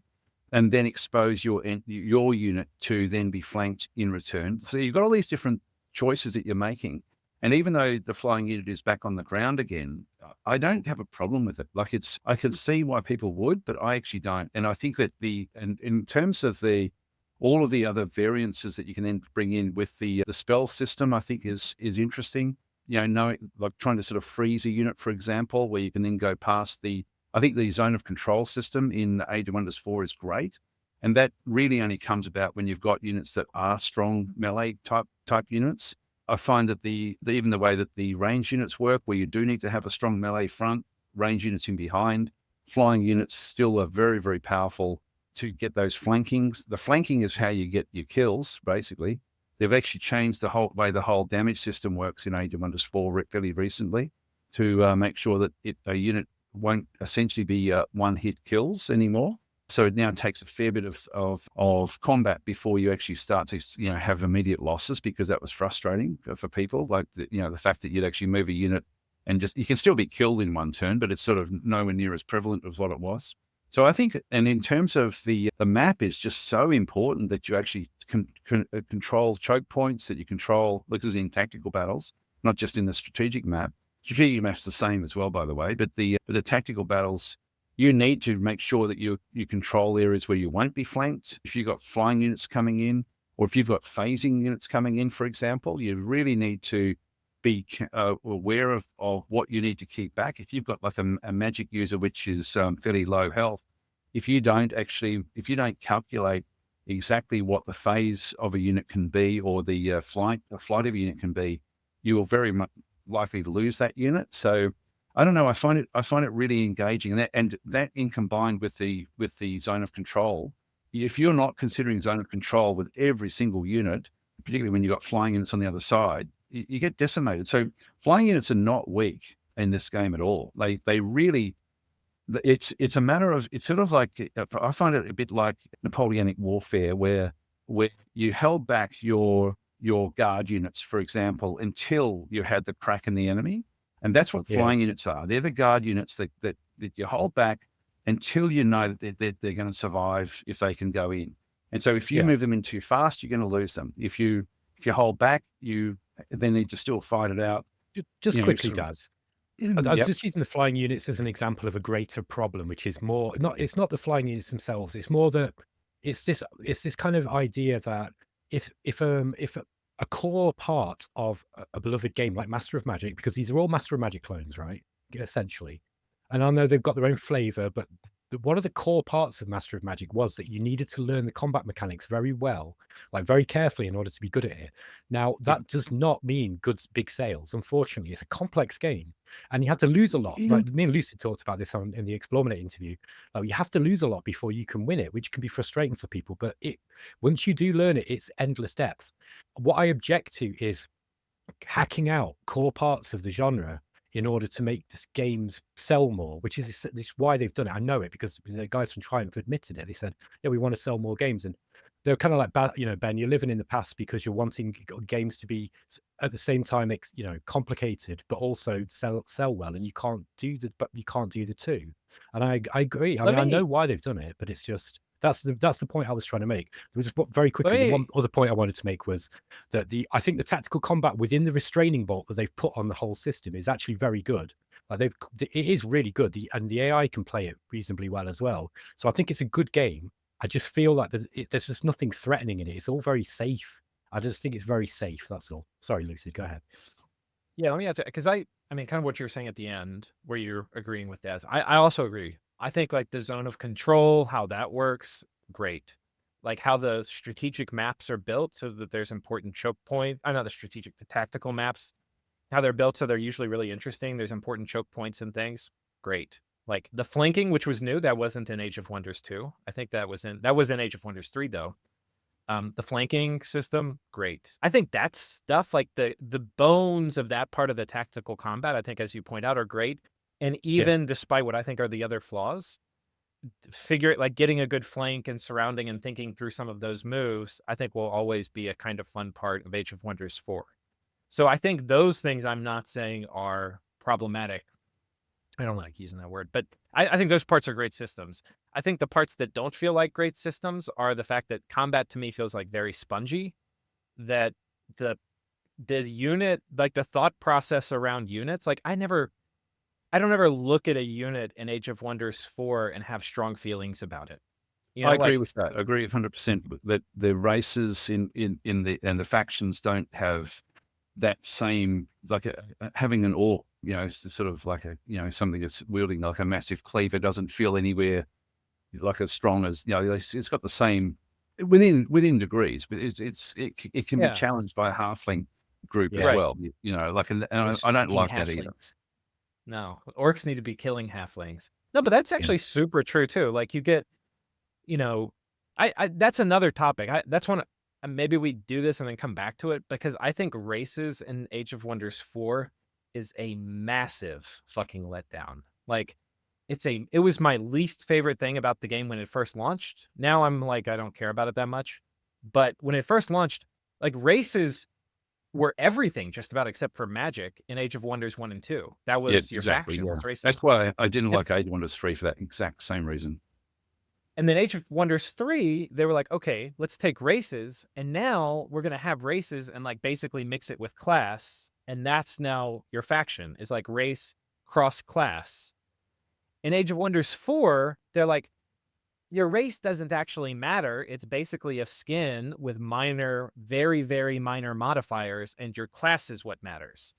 and then expose your unit to then be flanked in return? So you've got all these different choices that you're making, and even though the flying unit is back on the ground again, I don't have a problem with it. I can see why people would, but I actually don't. And I think that in terms of all of the other variances that you can then bring in with the spell system, I think is interesting. Trying to sort of freeze a unit, for example, where you can then go past I think the zone of control system in Age of Wonders 4 is great. And that really only comes about when you've got units that are strong melee type units. I find that even the way that the range units work, where you do need to have a strong melee front, range units in behind, flying units still are very, very powerful to get those flankings. The flanking is how you get your kills, basically. They've actually changed the whole way the whole damage system works in Age of Wonders 4 fairly recently to make sure that a unit won't essentially be one-hit kills anymore. So it now takes a fair bit of combat before you actually start to have immediate losses, because that was frustrating for people. Like the fact that you'd actually move a unit and you can still be killed in one turn, but it's sort of nowhere near as prevalent as what it was. So I think, and in terms of the map is just so important that you actually control choke points, that you control, this is in tactical battles, not just in the strategic map. Strategic map's the same as well, by the way, but the tactical battles, you need to make sure that you control areas where you won't be flanked. If you've got flying units coming in, or if you've got phasing units coming in, for example, you really need to be aware of what you need to keep back. If you've got like a magic user which is fairly low health, if you don't calculate exactly what the phase of a unit can be, or the flight of a unit can be, you will very much likely to lose that unit. So I don't know. I find it really engaging, and that in combined with the zone of control. If you're not considering zone of control with every single unit, particularly when you've got flying units on the other side, you get decimated. So flying units are not weak in this game at all. They really, it's a matter of, it's sort of like, I find it a bit like Napoleonic warfare, where you held back your guard units, for example, until you had the crack in the enemy. And that's what flying units are. They're the guard units that you hold back until you know that they're going to survive if they can go in. And so if you move them in too fast, you're going to lose them. If you hold back, they need to still fight it out. Just quickly, Daz. I was just using the flying units as an example of a greater problem, which is more it's not the flying units themselves. It's more that it's this kind of idea that if a core part of a beloved game like Master of Magic, because these are all Master of Magic clones, right? Essentially. And I know they've got their own flavor, but one of the core parts of Master of Magic was that you needed to learn the combat mechanics very well, like very carefully, in order to be good at it. Now, that does not mean good big sales. Unfortunately, it's a complex game, and you have to lose a lot. Like me and Lucid talked about this in the Explore Minute interview. You have to lose a lot before you can win it, which can be frustrating for people. But once you do learn it, it's endless depth. What I object to is hacking out core parts of the genre in order to make this games sell more, which is why they've done it. I know it because the guys from Triumph admitted it. They said, yeah, we want to sell more games. And they're kind of like, Ben, you're living in the past because you're wanting games to be at the same time, complicated, but also sell well. And you can't do the two. And I agree. I know why they've done it, but it's just, that's the point I was trying to make. Just very quickly, one other point I wanted to make was that I think the tactical combat within the restraining bolt that they've put on the whole system is actually very good. It is really good, and the AI can play it reasonably well as well. So I think it's a good game. I just feel like there's just nothing threatening in it. It's all very safe. I just think it's very safe. That's all. Sorry, Lucid, go ahead. Yeah, let me answer, because I mean, kind of what you were saying at the end, where you're agreeing with Daz. I also agree. I think like the zone of control, how that works, great. Like how the strategic maps are built so that there's important choke point. I know the tactical maps, how they're built so they're usually really interesting. There's important choke points and things. Great. Like the flanking, which was new, that wasn't in Age of Wonders 2. I think that was in Age of Wonders 3 though. The flanking system, great. I think that stuff, like the bones of that part of the tactical combat, I think, as you point out, are great. And even despite what I think are the other flaws, like getting a good flank and surrounding and thinking through some of those moves, I think will always be a kind of fun part of Age of Wonders 4. So I think those things I'm not saying are problematic. I don't like using that word, but I think those parts are great systems. I think the parts that don't feel like great systems are the fact that combat to me feels like very spongy, that the unit, like the thought process around units, like I don't ever look at a unit in Age of Wonders 4 and have strong feelings about it. I agree with that. I agree 100% that the races and the factions don't have that same, like having an orc, it's sort of like something that's wielding like a massive cleaver doesn't feel anywhere like as strong as, it's got the same within degrees, but it can be challenged by a halfling group as well. And I don't like that either. No, orcs need to be killing halflings. No, but that's actually super true too. Like you get, that's another topic. That's one. Maybe we do this and then come back to it, because I think races in Age of Wonders 4 is a massive fucking letdown. Like, it was my least favorite thing about the game when it first launched. Now I'm like, I don't care about it that much. But when it first launched, like, races were everything just about except for magic in Age of Wonders 1 and 2. That was your faction, was races. That's why I didn't like Age of Wonders 3 for that exact same reason. And then Age of Wonders 3, they were like, okay, let's take races, and now we're going to have races and like basically mix it with class, and that's now your faction, is like race cross class. In Age of Wonders 4, they're like, your race doesn't actually matter. It's basically a skin with minor, very, very minor modifiers, and your class is what matters.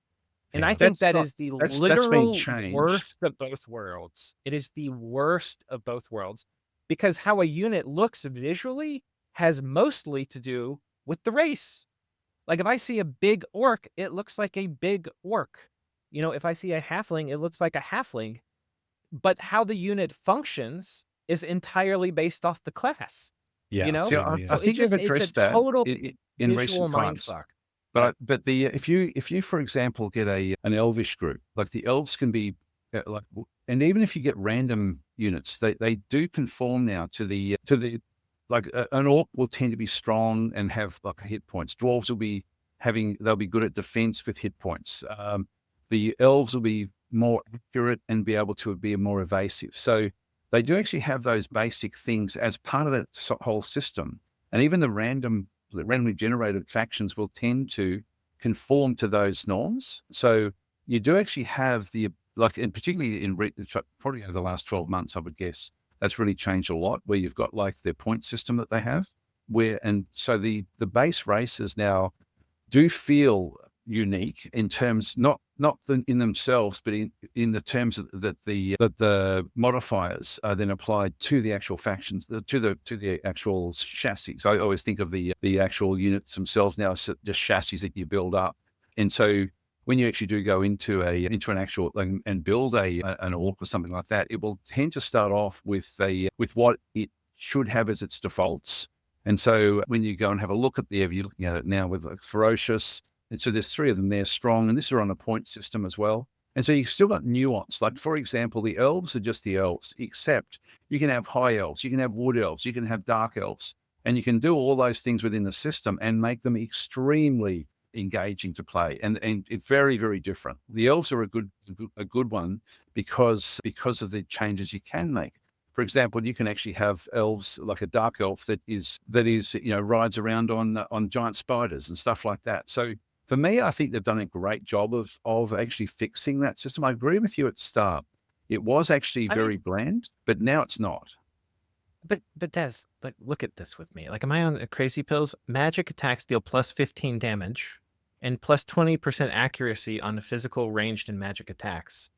And I think that is the literal worst of both worlds. It is the worst of both worlds, because how a unit looks visually has mostly to do with the race. Like, if I see a big orc, it looks like a big orc. If I see a halfling, it looks like a halfling. But how the unit functions is entirely based off the class. Yeah. See, I think you've addressed that in recent times. But if you for example get an elvish group, like the elves can be and even if you get random units, they do conform now to the like an orc will tend to be strong and have like hit points. Dwarves they'll be good at defense with hit points. The elves will be more accurate and be able to be more evasive. So they do actually have those basic things as part of that whole system. And even the randomly generated factions will tend to conform to those norms. So you do actually have and particularly probably over the last 12 months, I would guess, that's really changed a lot, where you've got like the point system that they have, and so the base races now do feel unique in terms, not in themselves, but in the terms that the modifiers are then applied to the actual factions, to the actual chassis. So I always think of the actual units themselves now as just chassis that you build up. And so when you actually do go into an actual and build an orc or something like that, it will tend to start off with what it should have as its defaults. And so when you go and have a look at you're looking at it now with like ferocious. And so there's 3 of them there, strong, and this are on a point system as well. And so you've still got nuance. Like, for example, the elves are just the elves, except you can have high elves, you can have wood elves, you can have dark elves, and you can do all those things within the system and make them extremely engaging to play. And it's very, very different. The elves are a good one because of the changes you can make. For example, you can actually have elves, like a dark elf that is rides around on giant spiders and stuff like that. So for me, I think they've done a great job of actually fixing that system. I agree with you at the start. It was actually very bland, but now it's not. But Des, like, look at this with me. Like, am I on crazy pills? Magic attacks deal plus 15 damage and plus 20% accuracy on physical, ranged, and magic attacks.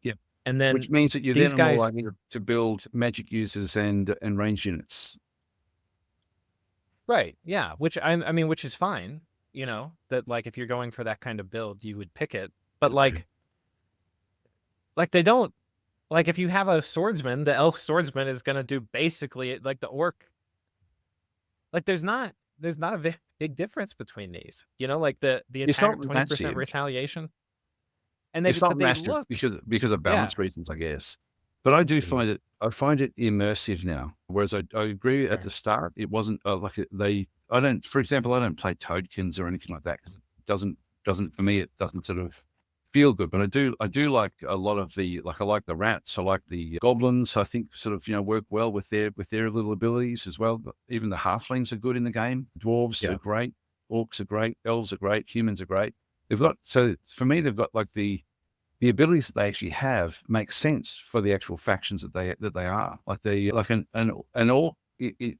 Yeah. And then which means that you're then more likely to build magic users and range units. Right. Yeah. Which which is fine. That like if you're going for that kind of build, you would pick it. But like they don't, like, if you have a swordsman, the elf swordsman is going to do basically like the orc. Like there's not a big difference between these, like the attack 20% retaliation. And it's not massive because of balance reasons, I guess. But I do find it immersive now. Whereas I agree at the start, it wasn't for example, I don't play Toadkins or anything like that because it doesn't for me, it doesn't sort of feel good. But I do like a lot of I like the rats. I like the goblins. I think sort of, work well with their little abilities as well. But even the halflings are good in the game. Dwarves are great. Orcs are great. Elves are great. Humans are great. So for me, they've got like the abilities that they actually have make sense for the actual factions that they are. Like an orc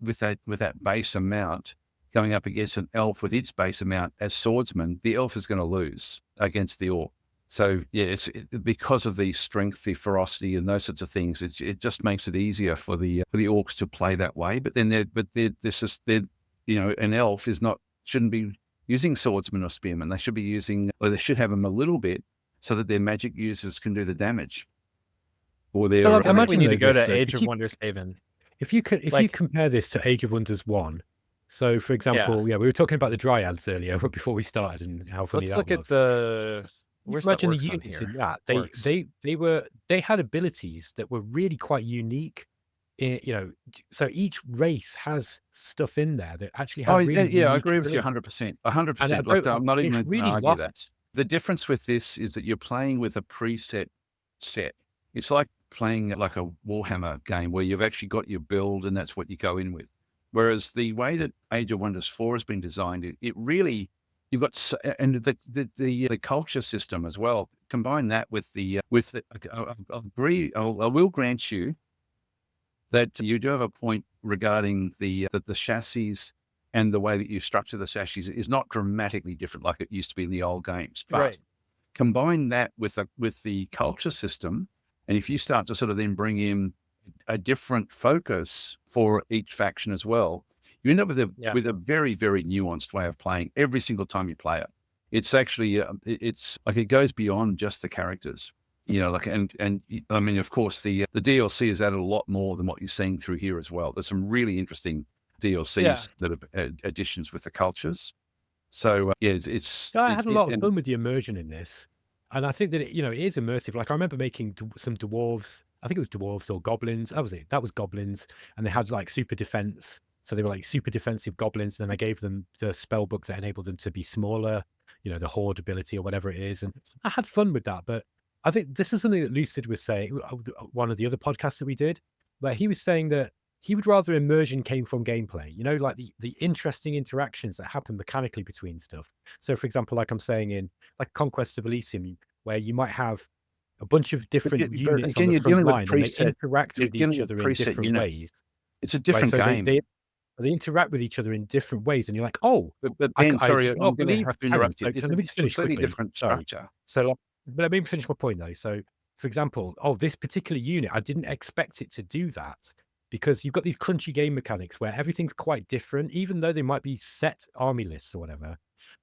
with that base amount going up against an elf with its base amount as swordsman, the elf is going to lose against the orc. So yeah, it's because of the strength, the ferocity, and those sorts of things. It just makes it easier for the orcs to play that way. But then an elf shouldn't be using swordsman or spearman. They should be they should have them a little bit so that their magic users can do the damage. So I think we need to go to Age of Wonders Haven. if you compare this to Age of Wonders 1, so for example, we were talking about the dryads earlier before we started and how funny Let's that look was. at the Imagine the units in that. They had abilities that were really quite unique. So each race has stuff in there that actually have really I unique agree with you abilities. 100%. 100%. Like, I'm not even It's going to really argue that. lost. The difference with this is that you're playing with a preset set. It's like playing like a Warhammer game where you've actually got your build and that's what you go in with. Whereas the way that Age of Wonders 4 has been designed, it really, you've got, and the culture system as well. Combine that with I will grant you that you do have a point regarding the chassis and the way that you structure the chassis is not dramatically different like it used to be in the old games. But combine that with the culture system, and if you start to sort of then bring in a different focus for each faction as well, you end up with a very, very nuanced way of playing every single time you play it. It's actually, it's like it goes beyond just the characters. Like, and I mean, of course, the DLC has added a lot more than what you're seeing through here as well. There's some really interesting DLCs that are additions with the cultures. So I had a lot of fun with the immersion in this, and I think that it is immersive. Like I remember making some dwarves. I think it was dwarves or goblins. That was it. That was goblins, and they had like super defense. So they were like super defensive goblins. And then I gave them the spell book that enabled them to be smaller. The horde ability or whatever it is, and I had fun with that. But I think this is something that Lucid was saying, one of the other podcasts that we did, where he was saying that he would rather immersion came from gameplay, like the interesting interactions that happen mechanically between stuff. So, for example, like I'm saying in like Conquest of Elysium, where you might have a bunch of different units on the front line, and they interact with each other in different ways. It's a different game. They interact with each other in different ways, and you're like, oh, but Ben, sorry, I'm going to have to interrupt you. It's let me just finish completely quickly. different structure. So, but let me finish my point though. So, for example, this particular unit, I didn't expect it to do that because you've got these crunchy game mechanics where everything's quite different, even though they might be set army lists or whatever.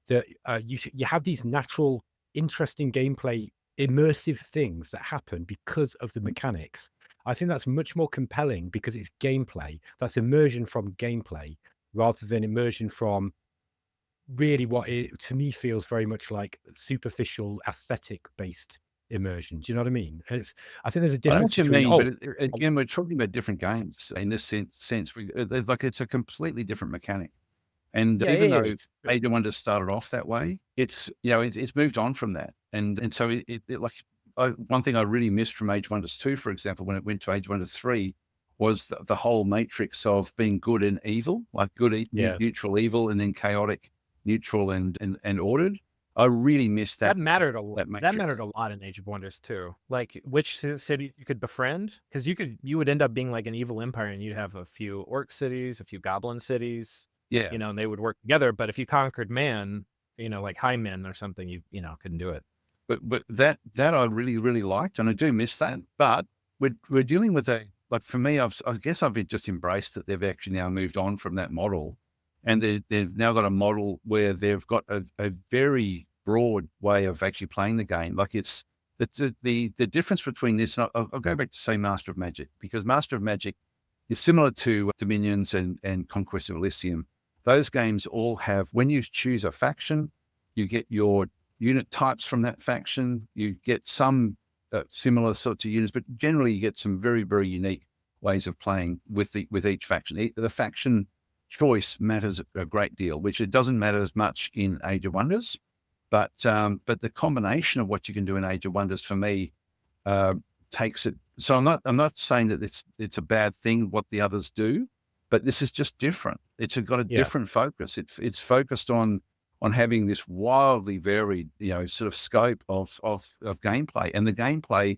You have these natural, interesting gameplay, immersive things that happen because of the mechanics. I think that's much more compelling because it's gameplay. That's immersion from gameplay rather than immersion from really what it to me feels very much like superficial aesthetic based immersion. Do you know what I mean? I think there's a difference. I know what you mean, but again, we're talking about different games in this sense. Like it's a completely different mechanic. And even though Age of Wonders started off that way, it's moved on from that. And so one thing I really missed from Age of Wonders 2, for example, when it went to Age of Wonders 3, was the whole matrix of being good and evil, like good, neutral, evil, and then chaotic, neutral, and ordered. I really missed that. That mattered a lot. That mattered a lot in Age of Wonders too. Like which city you could befriend, because you would end up being like an evil empire, and you'd have a few orc cities, a few goblin cities. And they would work together. But if you conquered man, like high men or something, you couldn't do it. But that I really, really liked, and I do miss that. But we're dealing with for me, I guess I've just embraced that they've actually now moved on from that model, and they've now got a model where they've got a very broad way of actually playing the game. Like it's the difference between this, and I'll go back to say Master of Magic, because Master of Magic is similar to Dominions and Conquest of Elysium. Those games all have, when you choose a faction, you get your unit types from that faction. You get some similar sorts of units, but generally you get some very, very unique ways of playing with each faction. The faction choice matters a great deal, which it doesn't matter as much in Age of Wonders, but the combination of what you can do in Age of Wonders for me takes it. So I'm not saying that it's a bad thing what the others do, but this is just different. It's got a different focus. It's focused on having this wildly varied, sort of scope of gameplay, and the gameplay,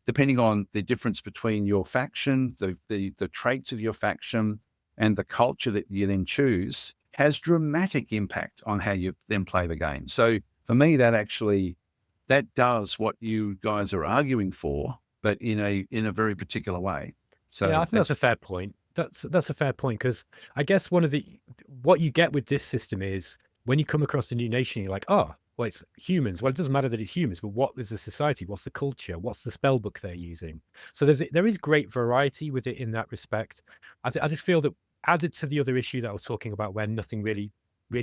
depending on the difference between your faction, the traits of your faction, and the culture that you then choose, has dramatic impact on how you then play the game. So for me, that does what you guys are arguing for, but in a very particular way. So I think that's a fair point. That's a fair point, because I guess what you get with this system is when you come across a new nation, you're like, oh, well, it's humans. Well, it doesn't matter that it's humans, but what is the society? What's the culture? What's the spell book they're using? So there is great variety with it in that respect. I just feel that added to the other issue that I was talking about, where nothing really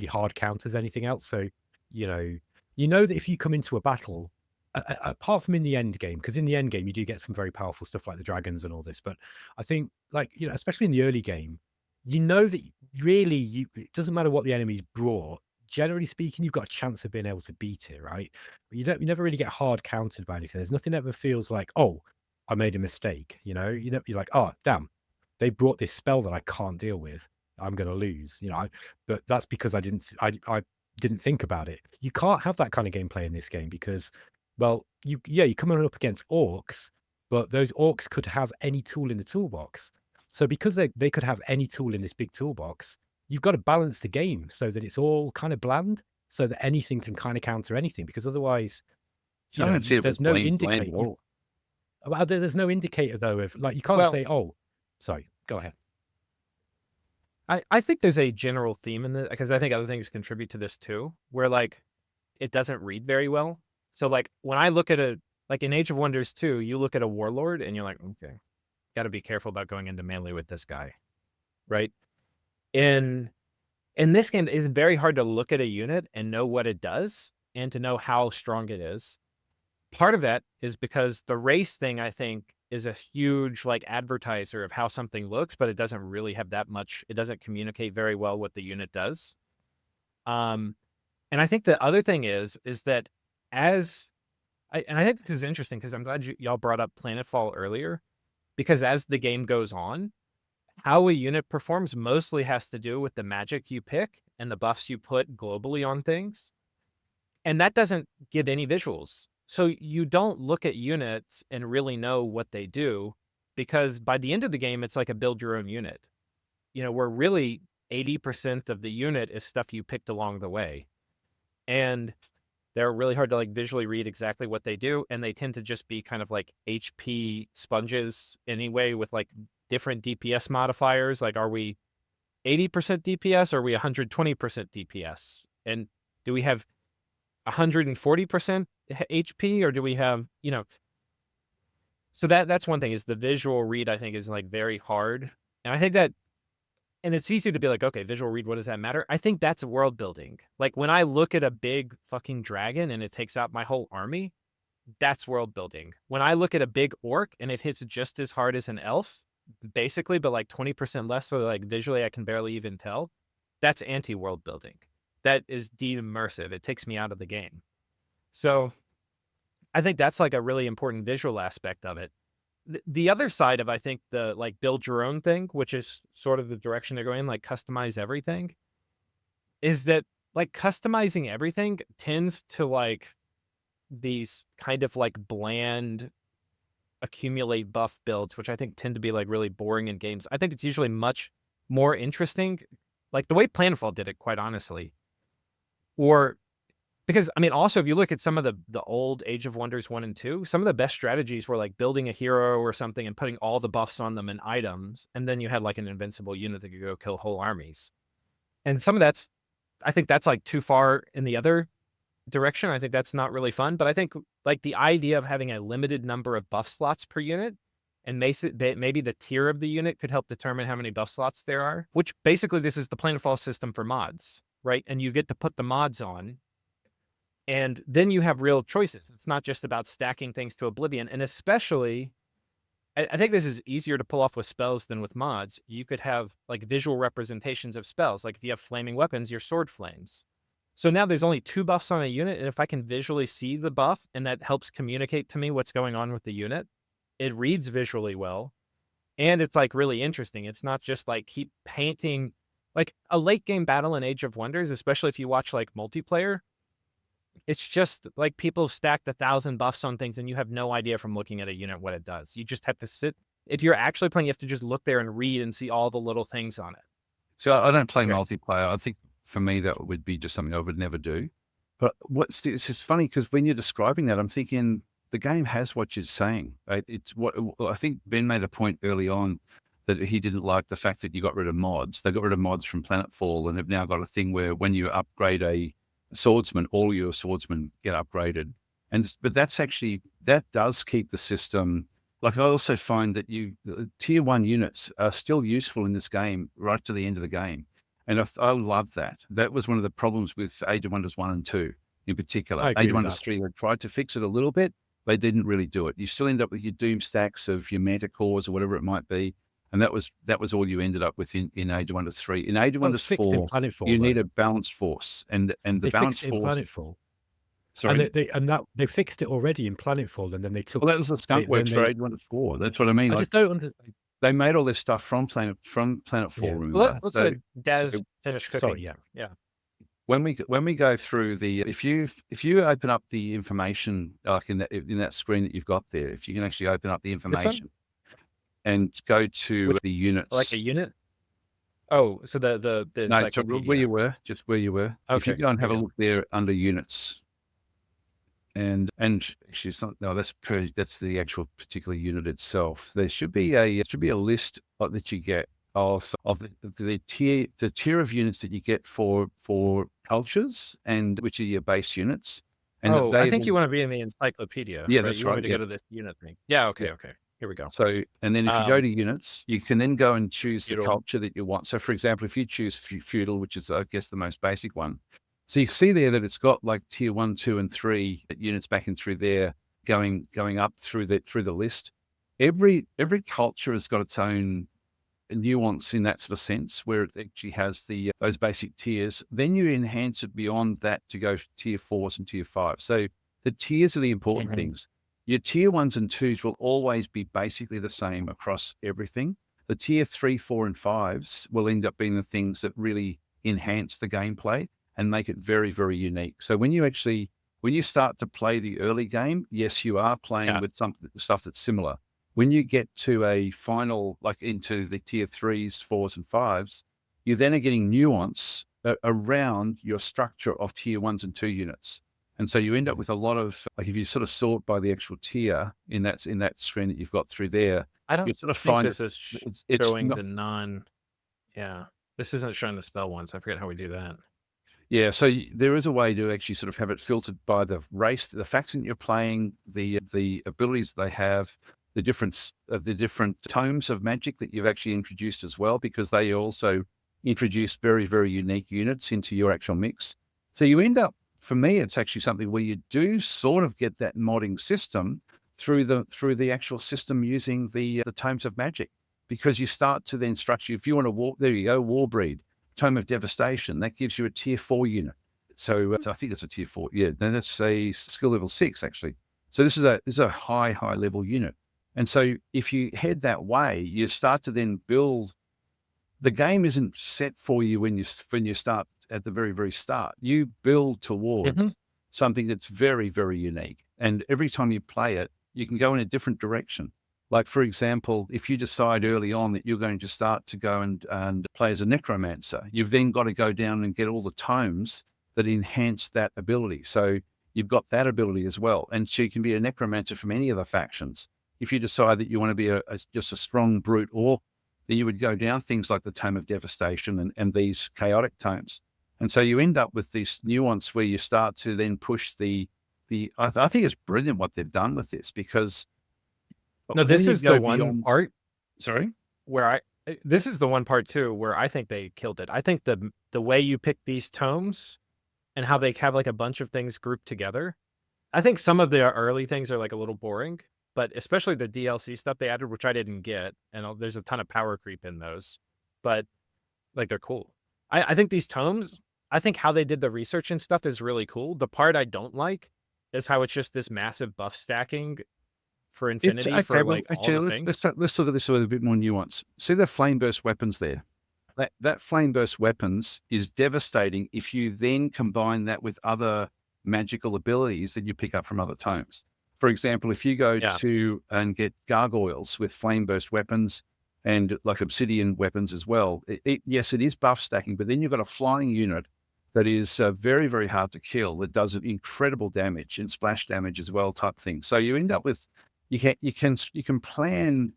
hard counters anything else. So you know that if you come into a battle, apart from in the end game, because in the end game you do get some very powerful stuff like the dragons and all this, but I think, like, especially in the early game, you know that really it doesn't matter what the enemy's brought. Generally speaking, you've got a chance of being able to beat it, right? But you never really get hard countered by anything. There's nothing ever feels like, oh, I made a mistake. You're like, oh, damn, they brought this spell that I can't deal with. I'm going to lose. But that's because I didn't think about it. You can't have that kind of gameplay in this game because, well, you're coming up against orcs, but those orcs could have any tool in the toolbox. So because they could have any tool in this big toolbox, you've got to balance the game so that it's all kind of bland, so that anything can kind of counter anything. Because otherwise, I don't see it there's as no bland at indicator. all. Well, there's no indicator though of, like, you can't Well, say, oh, sorry, go ahead. I think there's a general theme in this, because I think other things contribute to this too, where like it doesn't read very well. So like when I look at like in Age of Wonders 2, you look at a warlord and you're like, okay, got to be careful about going into melee with this guy, right? In this game, it's very hard to look at a unit and know what it does and to know how strong it is. Part of that is because the race thing, I think, is a huge like advertiser of how something looks, but it doesn't really have that much. It doesn't communicate very well what the unit does. And I think the other thing is that I think this is interesting because I'm glad y'all brought up Planetfall earlier, because as the game goes on, how a unit performs mostly has to do with the magic you pick and the buffs you put globally on things. And that doesn't give any visuals. So you don't look at units and really know what they do, because by the end of the game, it's like a build your own unit, where really 80% of the unit is stuff you picked along the way. And they're really hard to like visually read exactly what they do. And they tend to just be kind of like HP sponges anyway, with like different DPS modifiers. Like, are we 80% DPS or are we 120% DPS? And do we have 140% HP or do we have, so that's one thing, is the visual read, I think, is like very hard. And I think that, and it's easy to be like, okay, visual read, what does that matter? I think that's world building. Like when I look at a big fucking dragon and it takes out my whole army, that's world building. When I look at a big orc and it hits just as hard as an elf, basically, but like 20% less, so like visually I can barely even tell, that's anti-world building. That is de-immersive. It takes me out of the game. So I think that's like a really important visual aspect of it. The other side of, I think, the like build your own thing, which is sort of the direction they're going, like customize everything, is that like customizing everything tends to like these kind of like bland accumulate buff builds, which I think tend to be like really boring in games. I think it's usually much more interesting, like the way Planetfall did it, quite honestly. Or because, I mean, also, if you look at some of the old Age of Wonders 1 and 2, some of the best strategies were like building a hero or something and putting all the buffs on them and items, and then you had like an invincible unit that could go kill whole armies. And some of I think that's like too far in the other direction. I think that's not really fun, but I think like the idea of having a limited number of buff slots per unit, and maybe the tier of the unit could help determine how many buff slots there are, which basically this is the Planetfall system for mods, right? And you get to put the mods on, and then you have real choices. It's not just about stacking things to oblivion. And especially, I think this is easier to pull off with spells than with mods. You could have like visual representations of spells. Like if you have flaming weapons, your sword flames. So now there's only 2 buffs on a unit, and if I can visually see the buff and that helps communicate to me what's going on with the unit, it reads visually well, and it's like really interesting. It's not just like keep painting like a late game battle in Age of Wonders, especially if you watch like multiplayer. It's just like people stacked 1,000 buffs on things and you have no idea from looking at a unit what it does. You just have to sit. If you're actually playing, you have to just look there and read and see all the little things on it. So I don't play Okay. multiplayer. I think for me, that would be just something I would never do. But it's just funny because when you're describing that, I'm thinking the game has what you're saying. Right? It's what I think Ben made a point early on that he didn't like the fact that you got rid of mods. They got rid of mods from Planetfall and have now got a thing where when you upgrade a swordsmen, all your swordsmen get upgraded. But that does keep the system. Like, I also find that tier 1 units are still useful in this game right to the end of the game. And I love that. That was one of the problems with Age of Wonders 1 and 2 in particular. I agree Age of with Wonders that. 3, they tried to fix it a little bit. They didn't really do it. You still end up with your doom stacks of your manticores or whatever it might be. And that was all you ended up with in Age of Wonders 3. In Age of Well, it's Wonders fixed in 4, Planetfall, you need though. a balanced force. And the They balanced fixed it in force. Planetfall. Sorry? And they fixed it already in Planetfall, and then they took. Well, that was the skunk then works for they. Age of Wonders 4. That's what I mean. I Like, just don't understand. they made all this stuff from Planet 4, Yeah. remember? Let's So, let Daz so finish cooking. Sorry, yeah. Yeah. when we go through the, if you open up the information, like in that screen that you've got there, if you can actually open up the information and go to the units, Like a unit? Oh, so the no, so encyclopedia. where you were. If you Okay, go and have a yeah. look there under units, and actually it's not, no, that's the actual particular unit itself. There should be a list that you get of the tier of units that you get for cultures, and which are your base units. And I think you want to be in the encyclopedia. Yeah, right? that's You want right, me to go to this unit thing. Yeah, okay. Here we go. So, and then if you go to units, you can then go and choose the culture that you want. So, for example, if you choose feudal, which is, I guess, the most basic one. So you see there that it's got like tier 1, 2, and 3 units back and through there, going up through the list. Every culture has got its own nuance in that sort of sense, where it actually has those basic tiers. Then you enhance it beyond that to go to tier 4s and tier 5. So the tiers are the important things. Your tier 1s and 2s will always be basically the same across everything. The tier 3, 4, and 5s will end up being the things that really enhance the gameplay and make it very, very unique. So when you start to play the early game, yes, you are playing with stuff that's similar. When you get to a final, like into the tier 3s, 4s, and 5s, you then are getting nuance around your structure of tier 1s and 2 units. And so you end up with a lot of, like, if you sort of sort by the actual tier in that screen that you've got through there, I don't you sort of think find this is showing the non. Yeah, this isn't showing the spell ones. I forget how we do that. Yeah, so there is a way to actually sort of have it filtered by the race, the faction you're playing, the abilities they have, the different tomes of magic that you've actually introduced as well, because they also introduce very, very unique units into your actual mix. So you end up, for me, it's actually something where you do sort of get that modding system through the actual system using the tomes of magic, because you start to then structure. If you want to there you go, Warbreed, Tome of Devastation, that gives you a tier 4 unit. So I think it's a tier 4. Yeah, no, that's a skill level 6 actually. So this is a high level unit. And so if you head that way, you start to then build. The game isn't set for you when you start at the very, very start. You build towards something that's very, very unique. And every time you play it, you can go in a different direction. Like, for example, if you decide early on that you're going to start to go and play as a necromancer, you've then got to go down and get all the tomes that enhance that ability. So you've got that ability as well. And so you can be a necromancer from any of the factions. If you decide that you want to be just a strong brute orc, then you would go down things like the Tome of Devastation and these chaotic tomes. And so you end up with this nuance where you start to then push I think it's brilliant what they've done with this, because no, this is the one beyond, part. Sorry, where this is the one part too where I think they killed it. I think the way you pick these tomes and how they have like a bunch of things grouped together. I think some of the early things are like a little boring, but especially the DLC stuff they added, which I didn't get, and there's a ton of power creep in those, but like they're cool. I think these tomes, I think how they did the research and stuff is really cool. The part I don't like is how it's just this massive buff stacking for infinity for like actually, all the things. Let's look at this with a bit more nuance. See the flame burst weapons there? That flame burst weapons is devastating if you then combine that with other magical abilities that you pick up from other tomes. For example, if you go to and get gargoyles with flame burst weapons and like obsidian weapons as well, yes, it is buff stacking, but then you've got a flying unit that is very, very hard to kill, that does incredible damage and splash damage as well, type thing. So you end up with, you can plan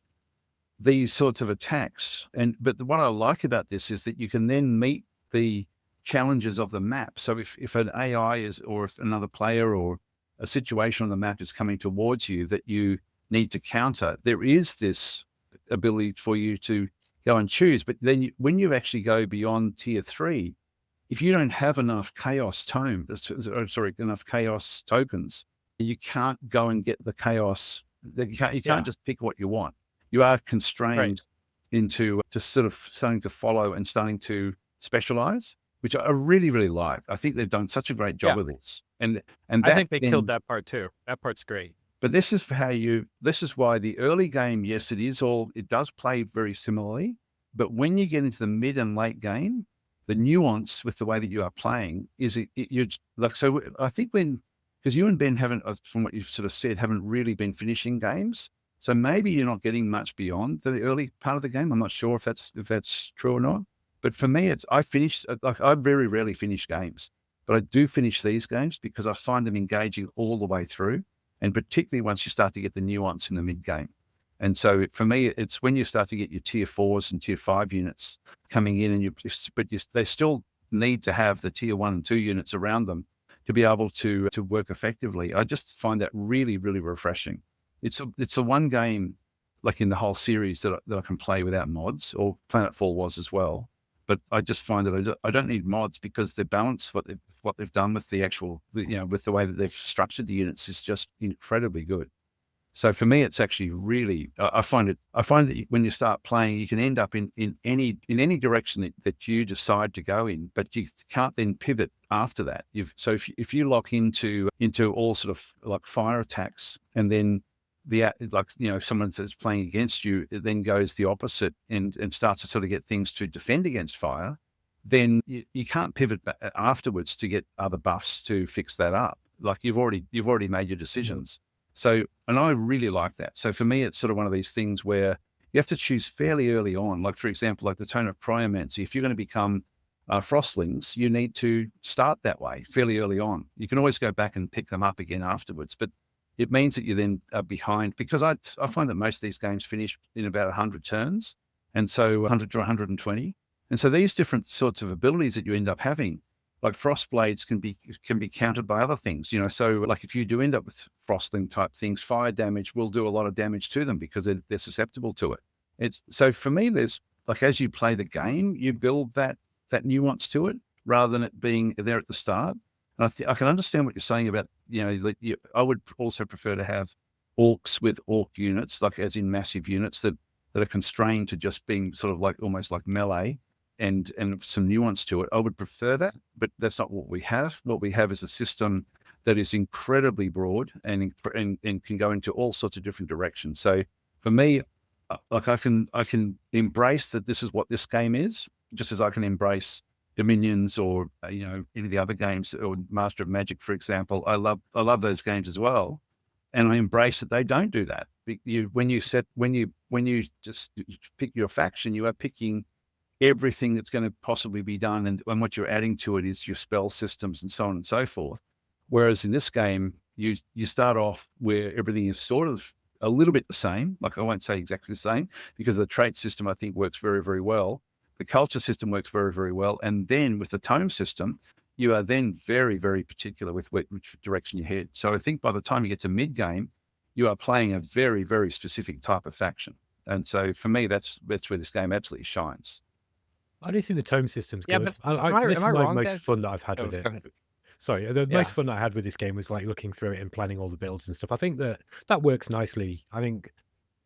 these sorts of attacks. But what I like about this is that you can then meet the challenges of the map. So if an AI is, or if another player or a situation on the map is coming towards you that you need to counter, there is this ability for you to go and choose. But then when you actually go beyond tier 3, if you don't have enough chaos enough chaos tokens, you can't go and get the chaos. You can't just pick what you want. You are constrained into just sort of starting to follow and starting to specialize, which I really, really like. I think they've done such a great job with this. And I think they killed that part too. That part's great. But this is why the early game, yes, it does play very similarly. But when you get into the mid and late game, the nuance with the way that you are playing is you're like, so I think because you and Ben haven't, from what you've sort of said, haven't really been finishing games. So maybe you're not getting much beyond the early part of the game. I'm not sure if that's true or not. But for me, I very rarely finish games, but I do finish these games because I find them engaging all the way through. And particularly once you start to get the nuance in the mid game. And so for me, it's when you start to get your tier 4s and tier 5 units coming in, and they still need to have the tier 1 and 2 units around them to be able to work effectively. I just find that really, really refreshing. It's the one game, like in the whole series, that I can play without mods, or Planetfall was as well. But I just find that I don't need mods because the balance, what they've done with the actual, with the way that they've structured the units is just incredibly good. So for me, it's actually really, I find that when you start playing, you can end up in any direction that you decide to go in, but you can't then pivot after that. So if you lock into all sort of like fire attacks, and then if someone says playing against you, it then goes the opposite and starts to sort of get things to defend against fire, then you can't pivot back afterwards to get other buffs to fix that up. Like you've already made your decisions. So, and I really like that. So for me, it's sort of one of these things where you have to choose fairly early on. Like, for example, like the Tome of Cryomancy, if you're going to become frostlings, you need to start that way fairly early on. You can always go back and pick them up again afterwards, but it means that you then are behind, because I find that most of these games finish in about 100 turns, and so 100 to 120. And so these different sorts of abilities that you end up having, like frost blades, can be countered by other things, So like if you do end up with frostling type things, fire damage will do a lot of damage to them because they're susceptible to it. So for me, there's like, as you play the game, you build that nuance to it rather than it being there at the start. And I can understand what you're saying about, I would also prefer to have orcs with orc units, like as in massive units that are constrained to just being sort of like almost like melee and some nuance to it. I would prefer that, but that's not what we have. What we have is a system that is incredibly broad and can go into all sorts of different directions. So for me, like I can embrace that this is what this game is, just as I can embrace Dominions or any of the other games, or Master of Magic, for example. I love those games as well, and I embrace that they don't do that. When you just pick your faction, you are picking everything that's going to possibly be done, and what you're adding to it is your spell systems and so on and so forth. Whereas in this game, you start off where everything is sort of a little bit the same. Like, I won't say exactly the same, because the trait system I think works very, very well. The culture system works very, very well. And then with the tome system, you are then very, very particular with which direction you head. So I think by the time you get to mid-game, you are playing a very, very specific type of faction. And so for me, that's where this game absolutely shines. I do think the tome system's good. But this is wrong, most guys? fun that I've had with it. Sorry, the most fun that I had with this game was like looking through it and planning all the builds and stuff. I think that works nicely. I think,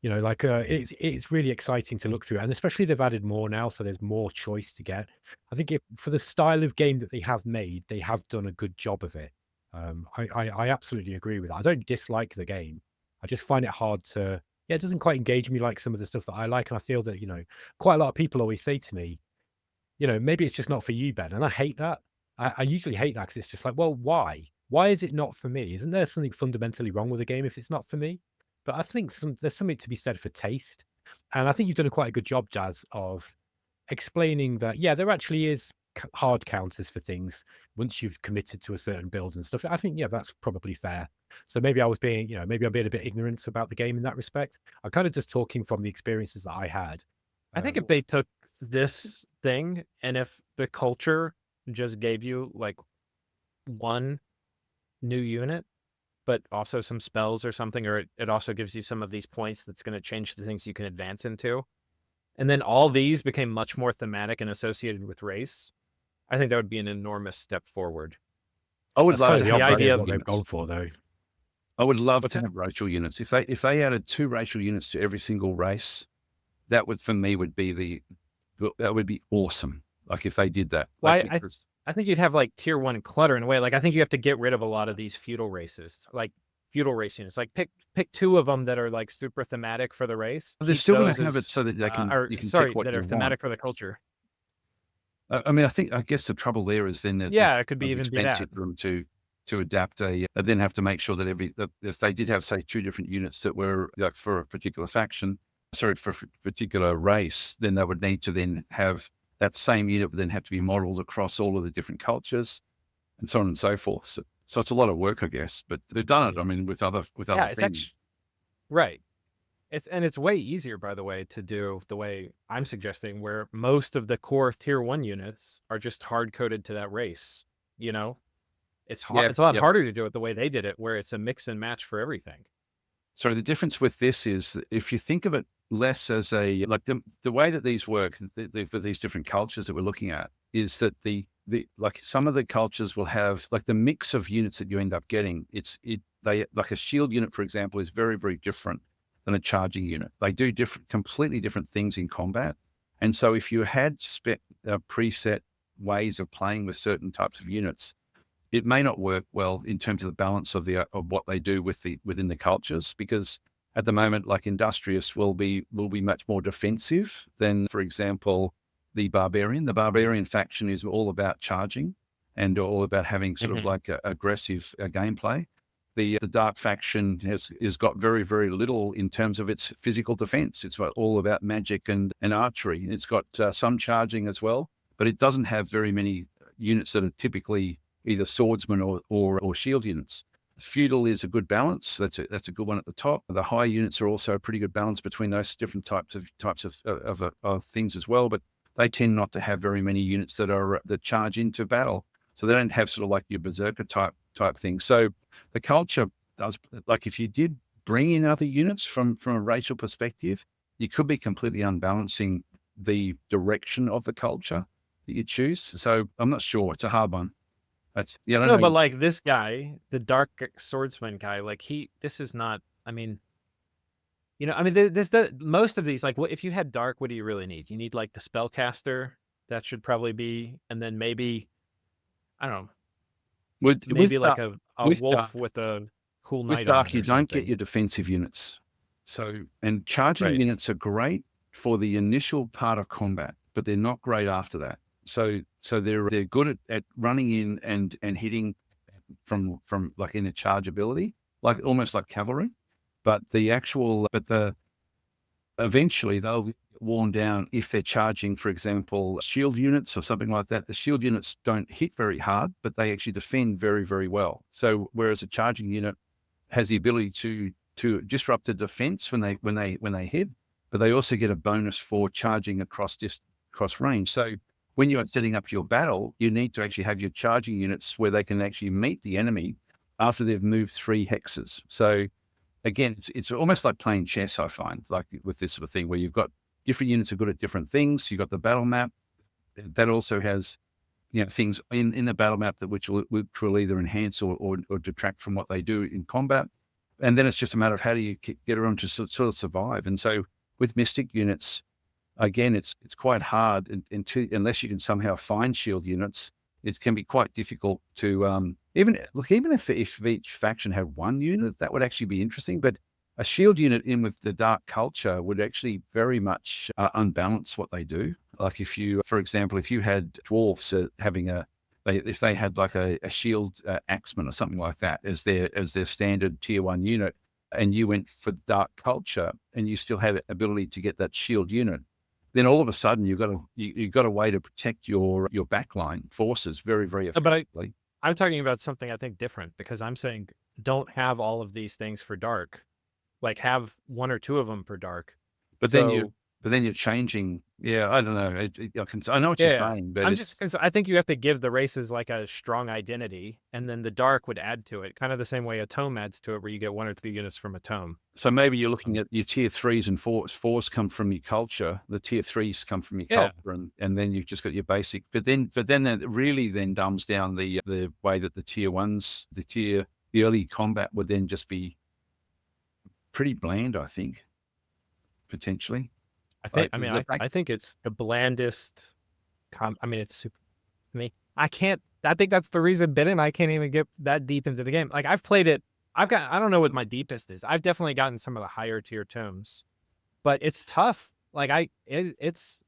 it's really exciting to look through, and especially they've added more now, so there's more choice to get. I think for the style of game that they have made, they have done a good job of it. I absolutely agree with that. I don't dislike the game. I just find it hard to, it doesn't quite engage me like some of the stuff that I like, and I feel that, quite a lot of people always say to me, maybe it's just not for you, Ben, and I hate that. I usually hate that because it's just like, well, why? Why is it not for me? Isn't there something fundamentally wrong with the game if it's not for me? But I think there's something to be said for taste. And I think you've done quite a good job, Jazz, of explaining that, there actually is hard counters for things once you've committed to a certain build and stuff. I think, that's probably fair. So maybe I was being, maybe I'm being a bit ignorant about the game in that respect. I'm kind of just talking from the experiences that I had. I think if they took this thing, and if the culture just gave you like one new unit, but also some spells or something, or it also gives you some of these points that's going to change the things you can advance into. And then all these became much more thematic and associated with race. I think that would be an enormous step forward. I would That's love kind to of the have the idea opposite of of what racial they've gone units. for, though. I would love What's to that? have racial units. If they added 2 racial units to every single race, that would, for me, would be that would be awesome. Like if they did that. Well, Like I think you'd have like tier 1 clutter in a way. Like I think you have to get rid of a lot of these feudal races, like feudal race units. Like pick 2 of them that are like super thematic for the race. they're Keep still going those to have it as, so that they can or you can sorry, pick what that you are want. thematic for the culture. I mean, I guess the trouble there is then that Yeah, it could be it's even be that. expensive for them to adapt they then have to make sure that if they did have, say, 2 different units that were like for a particular faction, sorry, for a particular race, then they would need to then have that same unit would then have to be modeled across all of the different cultures and so on and so forth. So it's a lot of work, I guess, but they've done it. I mean, with other Yeah, it's things. actually right. It's way easier, by the way, to do the way I'm suggesting, where most of the core tier 1 units are just hard coded to that race. You know, it's hard. Yeah, It's a lot yep. harder to do it the way they did it, where it's a mix and match for everything. So the difference with this is if you think of it less as a, like the way that these work for these different cultures that we're looking at is that the like some of the cultures will have like the mix of units that you end up getting. They like a shield unit, for example, is very, very different than a charging unit. They do completely different things in combat. And so if you had preset ways of playing with certain types of units, it may not work well in terms of the balance of what they do within the cultures, because at the moment, like Industrious will be much more defensive than, for example, the Barbarian. The Barbarian faction is all about charging and all about having sort of like aggressive gameplay. The Dark faction has got very, very little in terms of its physical defense. It's all about magic and archery. It's got some charging as well, but it doesn't have very many units that are typically either swordsman or shield units. Feudal is a good balance. That's a good one at the top. The high units are also a pretty good balance between those different types of things as well. But they tend not to have very many units that charge into battle. So they don't have sort of like your berserker type thing. So the culture does, like if you did bring in other units from a racial perspective, you could be completely unbalancing the direction of the culture that you choose. So I'm not sure. It's a hard one. No, but like this guy, the dark swordsman guy, like this is not, I mean, most of these, like if you had dark, what do you really need? You need like the spellcaster, that should probably be, and then maybe, I don't know, maybe like a wolf with a cool knight with dark, on it you or don't get something. your defensive units. So, and charging units are great for the initial part of combat, but they're not great after that. So they're good at running in and hitting from like in a charge ability, like almost like cavalry. But eventually they'll be worn down if they're charging, for example, shield units or something like that. The shield units don't hit very hard, but they actually defend very, very well. So whereas a charging unit has the ability to disrupt the defense when they hit, but they also get a bonus for charging across range. So when you're setting up your battle, you need to actually have your charging units where they can actually meet the enemy after they've moved 3 hexes. So again, it's almost like playing chess, I find, like with this sort of thing where you've got different units are good at different things. You've got the battle map that also has, things in the battle map which will either enhance or detract from what they do in combat. And then it's just a matter of how do you get around to sort of survive. And so with Mystic units, again, it's quite hard unless you can somehow find shield units. It can be quite difficult to even if each faction had 1 unit, that would actually be interesting. But a shield unit in with the dark culture would actually very much unbalance what they do. Like for example, if you had dwarves if they had like a shield axeman or something like that as their standard tier 1 unit, and you went for dark culture and you still had ability to get that shield unit, then all of a sudden you've got a way to protect your backline forces very, very effectively. But I'm talking about something I think different, because I'm saying don't have all of these things for dark. Like have 1 or 2 of them for dark. But then But then you're changing. Yeah, I don't know. I know what you're Yeah. saying, but I'm it's just, 'cause I think you have to give the races like a strong identity, and then the dark would add to it, kind of the same way a tome adds to it, where you get 1 or 2 units from a tome. so maybe you're looking Um, at your tier 3s and 4s. 4s come from your culture. The tier 3s come from your Yeah. culture, and then you've just got your basic. But then that really then dumbs down the way that the tier 1s, the early combat would then just be pretty bland, I think, potentially. I think it's the blandest I mean, it's super I mean, I think that's the reason Ben and I can't even get that deep into the game. Like, I've played it. I don't know what my deepest is. I've definitely gotten some of the higher tier tomes, but it's tough. Like, it's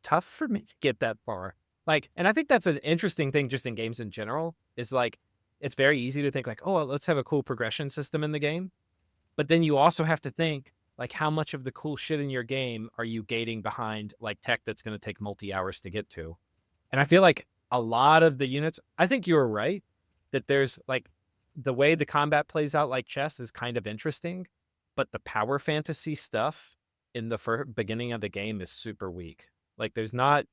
tough for me to get that far. Like, and I think that's an interesting thing just in games in general, is like, it's very easy to think like, oh, let's have a cool progression system in the game. But then you also have to think, like, how much of the cool shit in your game are you gating behind like tech that's going to take multi-hours to get to? And I feel like a lot of the units, I think you were right that there's like the way the combat plays out like chess is kind of interesting, but the power fantasy stuff in the beginning of the game is super weak. Like, there's not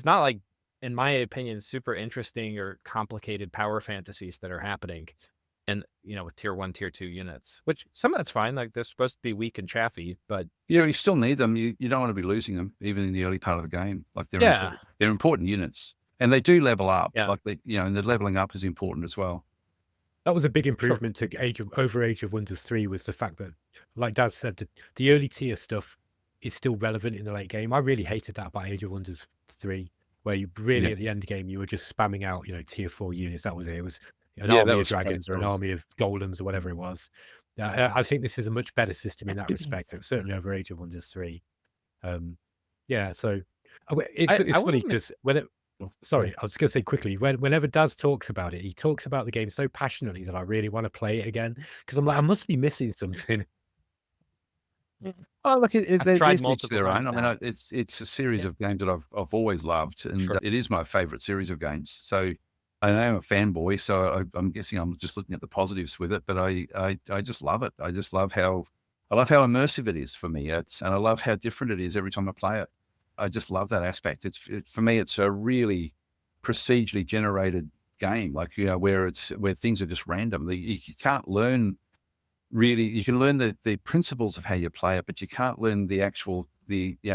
like, in my opinion, super interesting or complicated power fantasies that are happening. And, with tier 1, tier 2 units, which some of that's fine. Like, they're supposed to be weak and chaffy, but Yeah, you still need them. You don't want to be losing them, even in the early part of the game. Like they're yeah, important. They're important units, and they do level up. yeah, Like and the leveling up is important as well. That was a big sure. improvement to Age of Wonders 3, was the fact that, like Daz said, that the early tier stuff is still relevant in the late game. I really hated that about Age of Wonders 3, where you really Yeah, at the end game you were just spamming out, tier 4 units. That was it. It was an yeah, that army of was dragons or an that was army of golems or whatever it was. I think this is a much better system in that respect, certainly over Age of Wonders 3. Yeah, so it's I will funny admit, because sorry, I was going to say quickly, whenever Daz talks about it, he talks about the game so passionately that I really want to play it again, because I'm like, I must be missing something. Oh, look, I've tried there's each multiple their times own. I now. mean, it's a series Yeah, of games that I've always loved, and sure. it is my favorite series of games. So I am a fanboy. So I'm guessing I'm just looking at the positives with it, but I just love it. I just love how immersive it is for me. And I love how different it is every time I play it. I just love that aspect. For me, it's a really procedurally generated game, like where things are just random. You can't learn. Really, you can learn the principles of how you play it, but you can't learn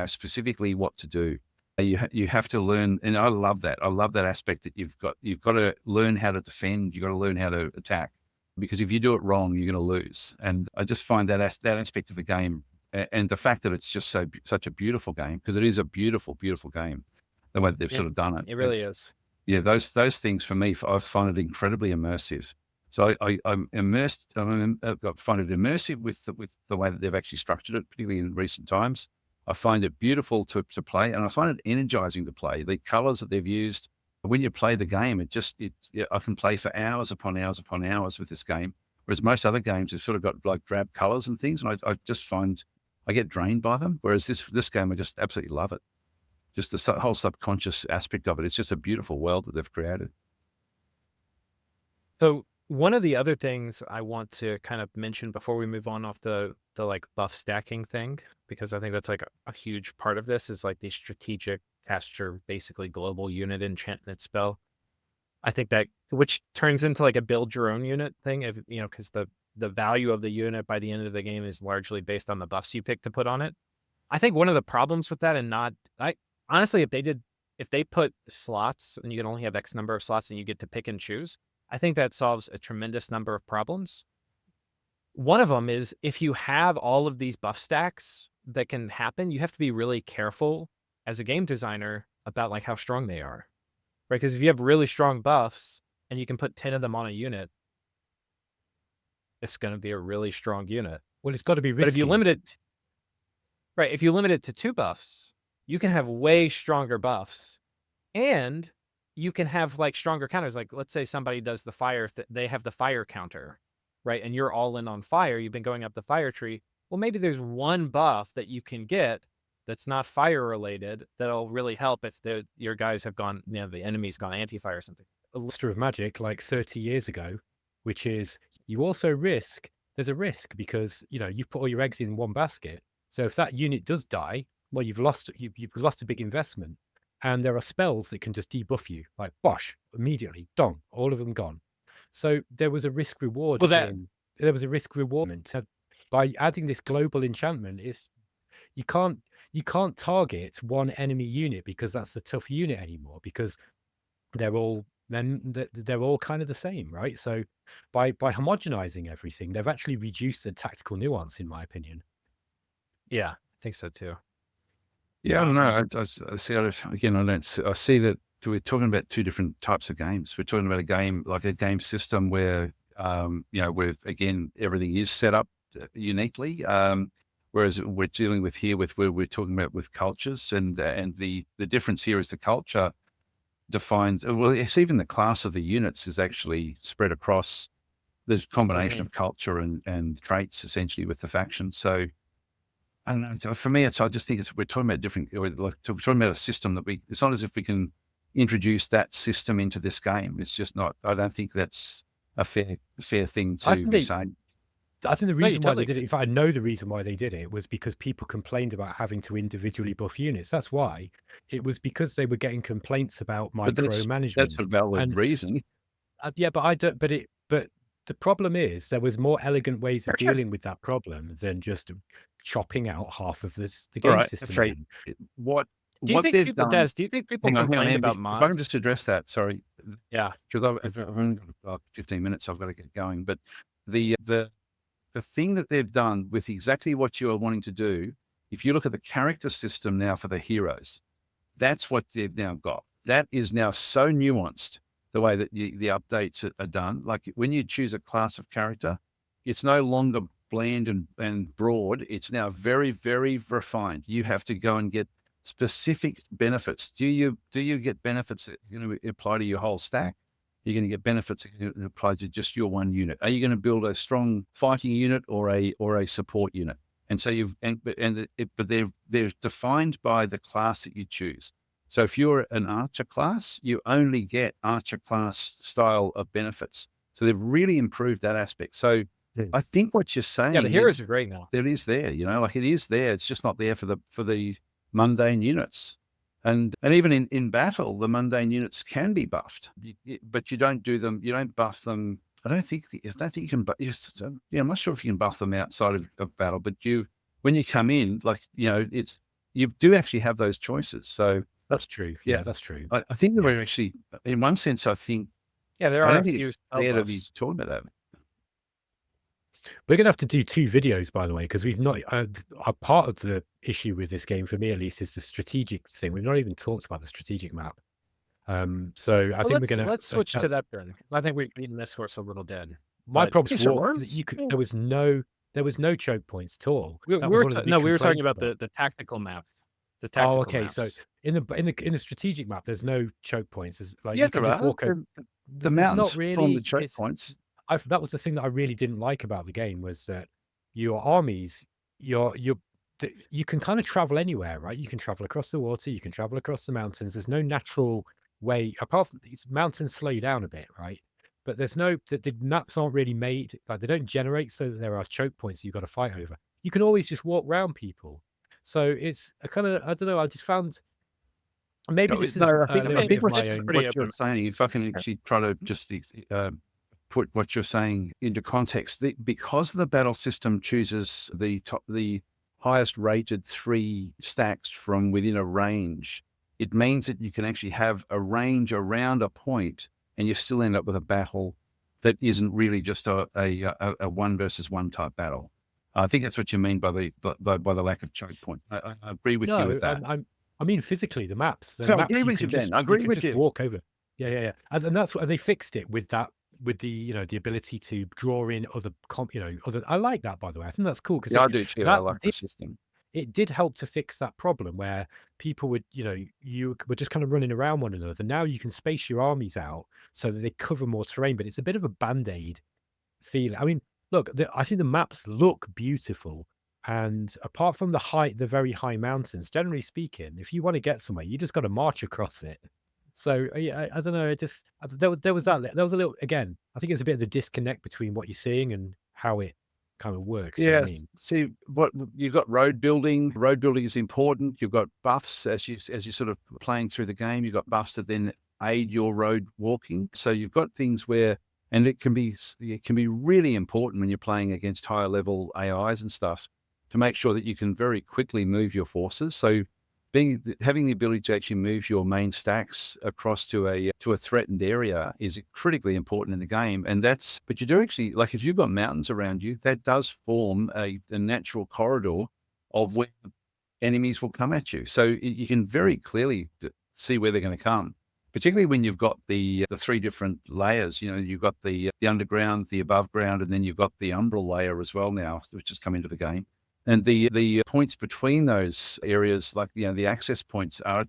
specifically what to do. You have to learn, and I love that. I love that aspect that you've got to learn how to defend. You've got to learn how to attack, because if you do it wrong, you're going to lose. And I just find that aspect of the game, and the fact that it's just such a beautiful game, because it is a beautiful, beautiful game, the way that they've It, sort of done it. it really is. Yeah, those things for me, I find it incredibly immersive. So I'm immersed. I find it immersive with the way that they've actually structured it, particularly in recent times. I find it beautiful to play, and I find it energizing to play. The colors that they've used when you play the game, I can play for hours upon hours upon hours with this game. Whereas most other games have sort of got like drab colors and things, and I just find I get drained by them. Whereas this game, I just absolutely love it. Just the whole subconscious aspect of it. It's just a beautiful world that they've created. So one of the other things I want to kind of mention before we move on off the like buff stacking thing, because I think that's like a huge part of this, is like the strategic cast your basically global unit enchantment spell. I think that, which turns into like a build your own unit thing, if because the value of the unit by the end of the game is largely based on the buffs you pick to put on it. I think one of the problems with that, and I honestly, if they put slots and you can only have X number of slots and you get to pick and choose, I think that solves a tremendous number of problems. One of them is, if you have all of these buff stacks that can happen, you have to be really careful as a game designer about like how strong they are, right? Because if you have really strong buffs and you can put 10 of them on a unit, it's going to be a really strong unit. Well, it's got to be But if you risky. limit it, right, if you limit it to 2 buffs, you can have way stronger buffs, and you can have like stronger counters. Like, let's say somebody does the fire, they have the fire counter, right? And you're all in on fire. You've been going up the fire tree. Well, maybe there's one buff that you can get that's not fire related that'll really help if your guys have gone, the enemy's gone anti-fire or something. A Luster of Magic like 30 years ago, which is you also there's a risk because you put all your eggs in one basket. So if that unit does die, well, you've lost a big investment, and there are spells that can just debuff you, like bosh, immediately, done, all of them gone. So there was a risk reward Well, that there was a risk reward by adding this global enchantment. You can't target one enemy unit because that's the tough unit anymore, because they're all they're all kind of the same, right? So by homogenizing everything, they've actually reduced the tactical nuance, in my opinion. yeah, I think so too. Yeah, I don't know. I see. Again, I see that we're talking about two different types of games. We're talking about a game like a game system where, where again everything is set up uniquely. Whereas we're dealing with here with where we're talking about with cultures, and the difference here is the culture defines. Well, it's even the class of the units is actually spread across. There's a combination of culture and traits essentially with the faction. So I don't know. For me, I just think we're talking about different. We're talking about a system that it's not as if we can introduce that system into this game. It's just not. I don't think that's a fair thing to be saying. I think the reason why they did it, in fact, I know the reason why they did it was because people complained about having to individually buff units. That's why. It was because they were getting complaints about micromanagement. That's a valid reason. Yeah, but the problem is there was more elegant ways of dealing with that problem than just chopping out half of the game system. That's right. Do you think people complain about mods? If I can just address that, sorry. Yeah. Because I've only got about 15 minutes, I've got to get going. But the thing that they've done with exactly what you are wanting to do, if you look at the character system now for the heroes, that's what they've now got. That is now so nuanced, the way that the updates are done. Like when you choose a class of character, it's no longer bland and broad. It's now very, very refined. You have to go and get specific benefits. Do you get benefits that are going to apply to your whole stack? You're going to get benefits that apply to just your one unit. Are you going to build a strong fighting unit or a support unit? And so but they're defined by the class that you choose. So if you're an archer class, you only get archer class style of benefits. So they've really improved that aspect. So I think what you're saying, the heroes are great now. It is there, like it is there. It's just not there for the mundane units. And even in battle, the mundane units can be buffed, but you don't do them. You don't buff them. I don't think you can. I'm not sure if you can buff them outside of battle. But when you come in, you do actually have those choices. So that's true. Yeah, that's true. I think that we're actually, in one sense, I think. Yeah, there are a few. To be talking about that. We're going to have to do 2 videos, by the way, because we've not. A part of the issue with this game, for me at least, is the strategic thing. We've not even talked about the strategic map. So I think we're going to let's switch to that. I think we're beating this horse a little dead. My problem was there was no choke points at all. We were talking about the tactical maps. The tactical maps. So in the strategic map, there's no choke points. There's you can just walk over the mountains from the choke points. That was the thing that I really didn't like about the game, was that your armies, you can kind of travel anywhere, right? You can travel across the water, you can travel across the mountains. There's no natural way, apart from these mountains slow you down a bit, right? But there's the maps aren't really made, like they don't generate so that there are choke points that you've got to fight over. You can always just walk around people. So it's a kind of, I don't know, I just found maybe this is I think what you're saying, if I can actually try to just put what you're saying into context, because the battle system chooses the highest rated 3 stacks from within a range, it means that you can actually have a range around a point and you still end up with a battle that isn't really just a 1 versus 1 type battle. I think that's what you mean by the lack of choke point. I agree with you with that. I mean, physically, the maps. I agree with you, Ben. I agree with you. Walk over. Yeah. And that's what they fixed it with that. With the the ability to draw in other I like that, by the way. I think that's cool because I do too. I like the system. It did help to fix that problem where people would you were just kind of running around one another. Now you can space your armies out so that they cover more terrain, but it's a bit of a band-aid feeling. I mean, look, I think the maps look beautiful, and apart from the very high mountains, generally speaking, if you want to get somewhere, you just got to march across it. So I don't know. There was a little, again, I think it's a bit of the disconnect between what you're seeing and how it kind of works. You know what I Yes. mean? See, what you've got road building. Road building is important. You've got buffs as you sort of playing through the game. You've got buffs that then aid your road walking. So you've got things where, and it can be really important when you're playing against higher level AIs and stuff to make sure that you can very quickly move your forces. So having the ability to actually move your main stacks across to a threatened area is critically important in the game. And but you do actually, like if you've got mountains around you, that does form a natural corridor of where enemies will come at you. So you can very clearly see where they're going to come, particularly when you've got the three different layers. You know, you've got the underground, the above ground, and then you've got the umbral layer as well now, which has come into the game. And the points between those areas, like, you know, the access points are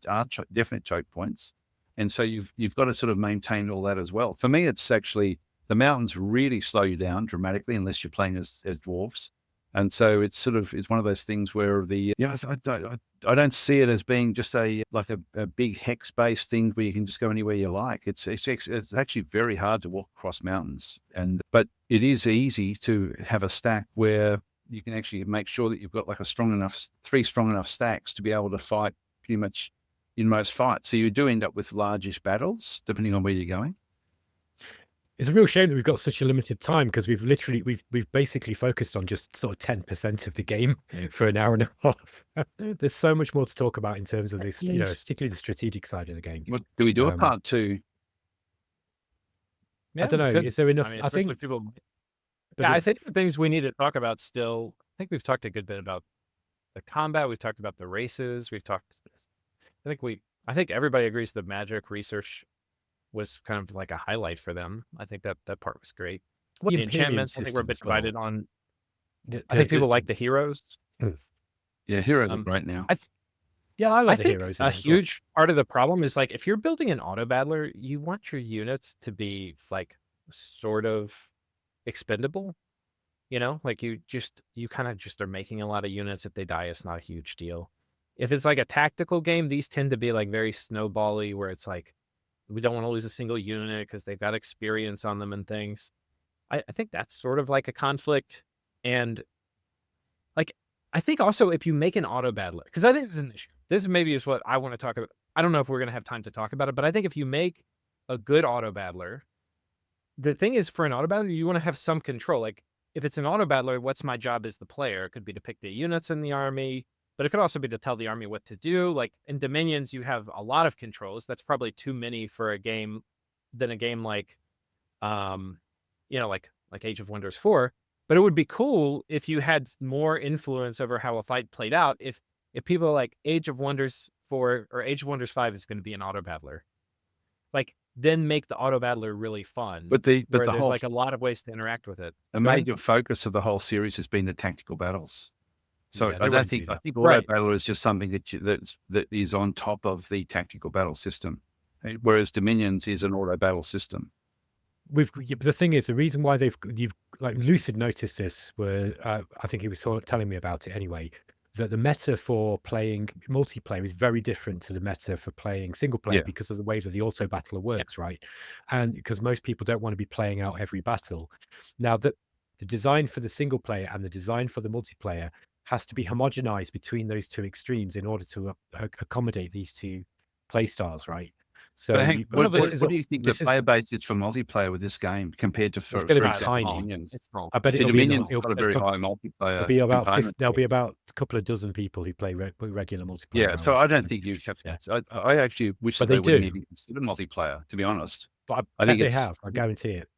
definite choke points. And so you've got to sort of maintain all that as well. For me, it's actually the mountains really slow you down dramatically unless you're playing as dwarves. And so it's one of those things where I don't see it as being just a big hex based thing where you can just go anywhere you like. It's actually very hard to walk across mountains, but it is easy to have a stack where you can actually make sure that you've got like three strong enough stacks to be able to fight pretty much in most fights. So you do end up with largish battles depending on where you're going. It's a real shame that we've got such a limited time, because we've basically focused on just sort of 10% of the game for an hour and a half. There's so much more to talk about in terms of this, you know, particularly the strategic side of the game. What do we do a part two? I don't know. Is there enough? I mean, I think people. but Yeah, it- I think the things we need to talk about still. I think we've talked a good bit about the combat. We've talked about the races. I think everybody agrees the magic research was kind of like a highlight for them. I think that part was great. the The Imperium enchantments, I think we're a bit system as well. divided on. The- I think the- people like the heroes. Yeah, heroes are Um, great now. Yeah, I I like the think heroes. a in it as well. huge part of the problem is, like, if you're building an auto battler, you want your units to be like sort of expendable. You know, like you kind of just are making a lot of units. If they die, it's not a huge deal. If it's like a tactical game, these tend to be like very snowbally, where it's like, we don't want to lose a single unit because they've got experience on them and things. I think that's sort of like a conflict. And like, I think also if you make an auto battler, because I think this is an issue. This maybe is what I want to talk about. I don't know if we're going to have time to talk about it, but I think if you make a good auto battler, the thing is, for an auto battler, you want to have some control. Like, if it's an auto battler, what's my job as the player? It could be to pick the units in the army, but it could also be to tell the army what to do. Like in Dominions, you have a lot of controls. That's probably too many for a game than a game like, like Age of Wonders 4. But it would be cool if you had more influence over how a fight played out. If people are like, Age of Wonders 4 or Age of Wonders 5 is going to be an auto battler, like, then make the auto battler really fun. But there's like a lot of ways to interact with it. a major focus of the whole series has been the tactical battles. So Yeah, they I wouldn't do think that. auto Right. battle is just something that is on top of the tactical battle system, whereas Dominions is an auto battle system. The thing is, the reason why you've like Lucid noticed this, where I think he was telling me about it anyway, that the meta for playing multiplayer is very different to the meta for playing single player Yeah. because of the way that the auto battler works, right? And because most people don't want to be playing out every battle. Now, the design for the single player and the design for the multiplayer has to be homogenized between those two extremes in order to accommodate these two play styles, right? So But Hank, what this do you think the this is- player base is for multiplayer with this game compared to, for gonna be example, tiny. Dominions? It's small. I bet See, it'll be, Dominions has it'll, got a there's very prob- high multiplayer. there'll be component. about a couple of dozen people who play regular multiplayer. Yeah, so around. I don't think you have to. Yeah. I actually wish But that they they wouldn't do. even consider multiplayer, to be honest. But I I think think they it's- have. I guarantee it.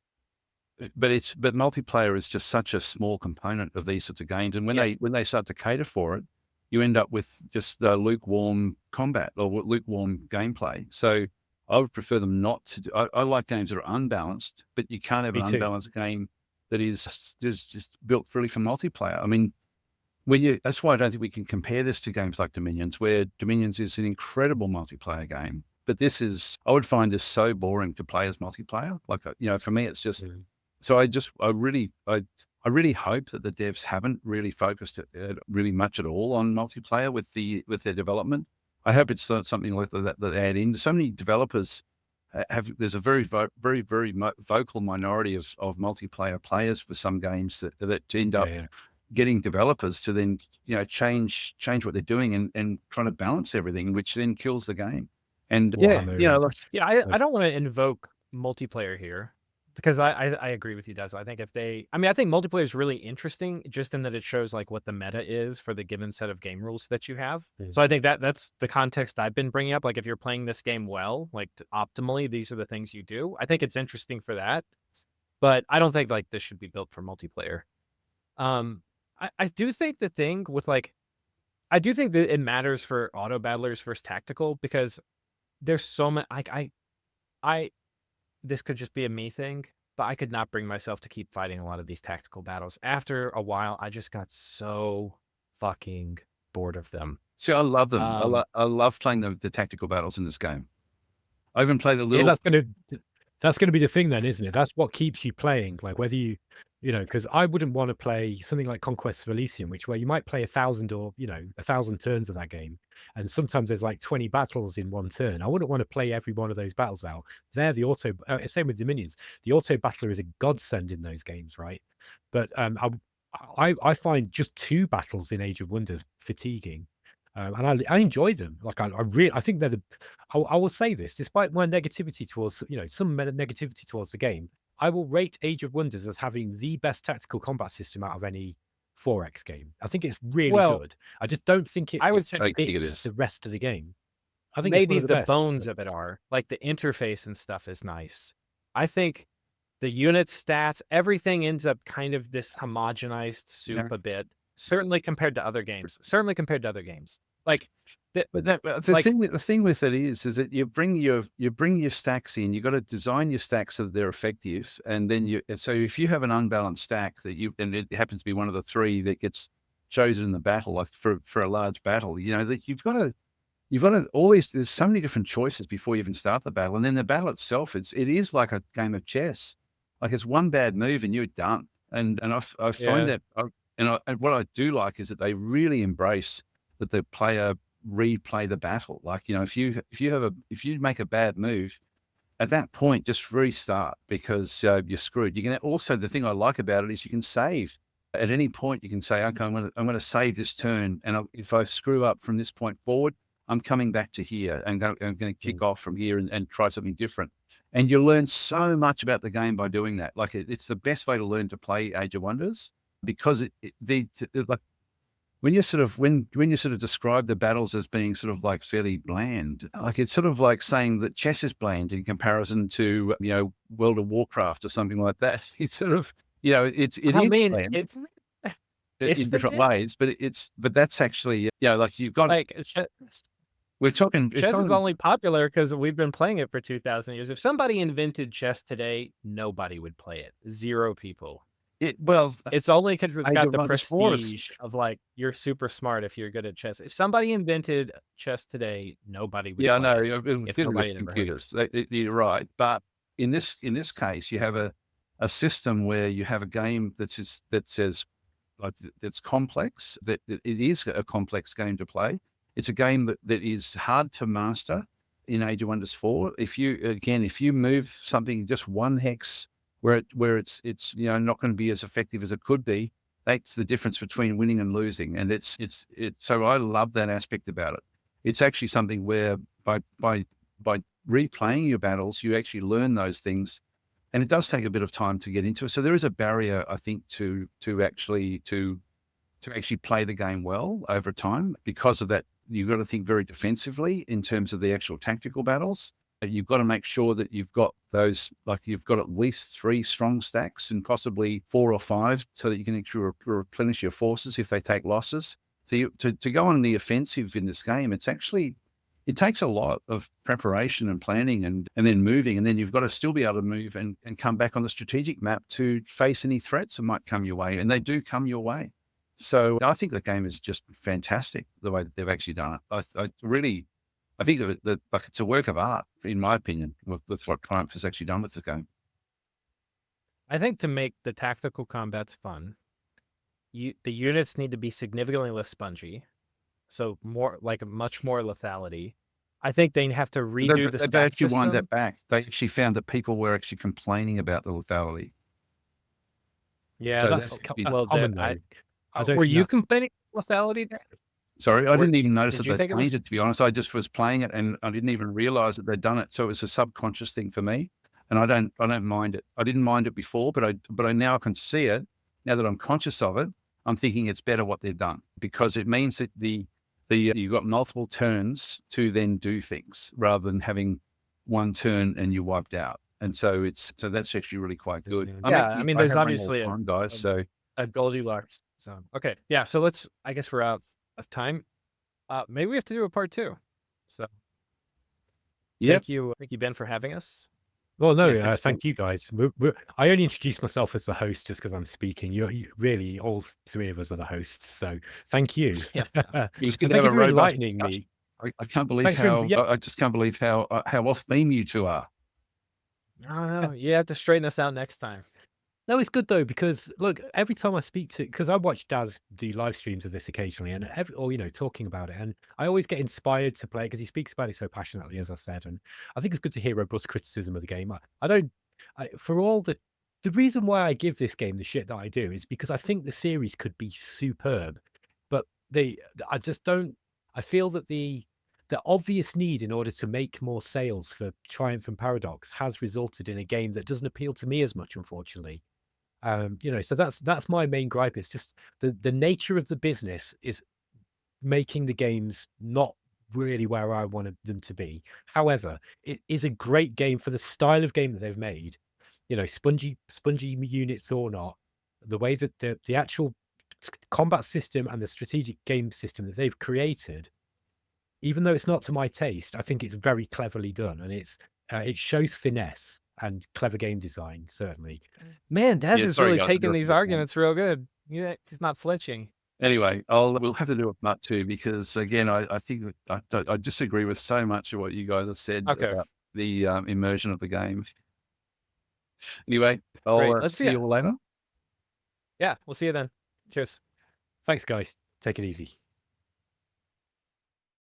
But multiplayer is just such a small component of these sorts of games, and when they start to cater for it, you end up with just lukewarm combat or lukewarm gameplay. So I would prefer them not to. I like games that are unbalanced, but you can't have Me an too. unbalanced game that is just built really for multiplayer. I mean, that's why I don't think we can compare this to games like Dominions, where Dominions is an incredible multiplayer game. But I would find this so boring to play as multiplayer. Like, for me, it's just. Mm. So I really hope that the devs haven't really focused really much at all on multiplayer with their development. I hope it's not something like that add in. So many developers there's a very vocal minority of multiplayer players for some games that end up Yeah. getting developers to then change what they're doing and trying to balance everything, which then kills the game. And Warhammer is Yeah, I don't want to invoke multiplayer here because I agree with you, Des. I think I think multiplayer is really interesting just in that it shows like what the meta is for the given set of game rules that you have. Mm. So I think that's the context I've been bringing up. Like if you're playing this game well, like optimally, these are the things you do. I think it's interesting for that, but I don't think like this should be built for multiplayer. I do think the thing with like, I do think that it matters for auto battlers versus tactical because there's so much like I this could just be a me thing, but I could not bring myself to keep fighting a lot of these tactical battles. After a while, I just got so fucking bored of them. see, I love them. Um, I love playing the tactical battles in this game. I even played a Yeah, little. that's gonna be the thing then, isn't it? That's what keeps you playing. Like whether because I wouldn't want to play something like Conquest of Elysium, where you might play 1,000 or 1,000 turns of that game, and sometimes there's like 20 battles in one turn. I wouldn't want to play every one of those battles out. There, the auto same with Dominions. The auto battler is a godsend in those games, right? But I find just 2 battles in Age of Wonders fatiguing. And I enjoy them. Like I think they're I will say this, despite my negativity towards some negativity towards the game, I will rate Age of Wonders as having the best tactical combat system out of any 4X game. I think it's really Well, good. I just don't think I would say I think it fits is. the rest of the game. I think it's one maybe of the the best. bones of it are like the interface and stuff is nice. I think the unit stats, everything ends up kind of this homogenized soup a bit. Certainly compared to other games. Like But the thing with it is that you bring your stacks in. You got to design your stacks so that they're effective, and then so if you have an unbalanced stack and it happens to be one of the 3 that gets chosen in the battle, like for a large battle, that you've got to there's so many different choices before you even start the battle, and then the battle itself it is like a game of chess. Like it's one bad move and you're done. And I find that and what I do like is that they really embrace that the player replay the battle. Like, if you make a bad move, at that point, just restart because you're screwed. You can also, the thing I like about it is you can save. At any point, you can say, okay, I'm going to save this turn, and if I screw up from this point forward, I'm coming back to here and I'm going to kick off from here and try something different. And you learn so much about the game by doing that. Like it's the best way to learn to play Age of Wonders because like when you sort of describe the battles as being sort of like fairly bland, like it's sort of like saying that chess is bland in comparison to World of Warcraft or something like that. It's sort of it's bland in different ways, but that's actually like you've got like we're talking chess is only popular because we've been playing it for 2,000 years. If somebody invented chess today, nobody would play it. 0 people. It's only because it's got the prestige of like you're super smart if you're good at chess. If somebody invented chess today, nobody would. Yeah, play I know. If nobody computers, you're right. But in this case, you have a system where you have a game that says like that's complex. That it is a complex game to play. It's a game that is hard to master in Age of Wonders 4. If you move something just 1 hex where it's not going to be as effective as it could be, that's the difference between winning and losing. And so I love that aspect about it. It's actually something where by replaying your battles, you actually learn those things, and it does take a bit of time to get into it. So there is a barrier, I think, to actually play the game well over time. Because of that, you've got to think very defensively in terms of the actual tactical battles. You've got to make sure that you've got those, like you've got at least 3 strong stacks and possibly 4 or 5 so that you can actually replenish your forces if they take losses. So to go on the offensive in this game, it takes a lot of preparation and planning and then moving. And then you've got to still be able to move and come back on the strategic map to face any threats that might come your way. And they do come your way. So I think the game is just fantastic the way that they've actually done it. I think that like it's a work of art, in my opinion, with what Triumph has actually done with this game. I think to make the tactical combats fun, the units need to be significantly less spongy, so much more lethality. I think they have to redo the They stat actually wind system. that back. They actually found that people were actually complaining about the lethality. Yeah, So that's that's well, common I- though. I don't Were think you that's complaining about lethality there? Sorry, I Where- didn't even notice did that you they think it was- changed it, to be honest. I just was playing it and I didn't even realize that they'd done it. So it was a subconscious thing for me. And I don't mind it. I didn't mind it before, but I now can see it. Now that I'm conscious of it, I'm thinking it's better what they've done, because it means that you've got multiple turns to then do things rather than having one turn and you're wiped out. And so that's actually really quite good. Yeah. I mean, there's have run all obviously the time, guys. So a Goldilocks zone. Okay, yeah. So I guess we're out of time. Maybe we have to do a part 2. So yeah, thank you, Ben, for having us. Well, no, Yeah, thank you guys. I only introduced myself as the host just because I'm speaking. You really, all three of us are the hosts, so thank you. Yeah. it's And good to thank have you a for robust enlightening discussion. me. I can't believe Thanks for- yeah. I just can't believe how off theme you two are. Oh, you have to straighten us out next time. No, it's good though, because look, every time I speak to, because I watch Daz do live streams of this occasionally, and or talking about it, and I always get inspired to play because he speaks about it so passionately, as I said, and I think it's good to hear robust criticism of the game. For all the reason why I give this game the shit that I do is because I think the series could be superb, but I just don't. I feel that the obvious need in order to make more sales for Triumph and Paradox has resulted in a game that doesn't appeal to me as much, unfortunately. So that's my main gripe. It's just the nature of the business is making the games not really where I wanted them to be. However, it is a great game for the style of game that they've made. Spongy units or not, the way that the actual combat system and the strategic game system that they've created, even though it's not to my taste, I think it's very cleverly done, and it shows finesse and clever game design, certainly. Man, Daz Yeah, is sorry, really guys, taking you're- these arguments real good. Yeah, he's not flinching. Anyway, we'll have to do a part 2 because again, I think that I disagree with so much of what you guys have said Okay. about the immersion of the game. Anyway, Great. I'll Let's see you all later. Yeah, we'll see you then. Cheers. Thanks, guys. Take it easy.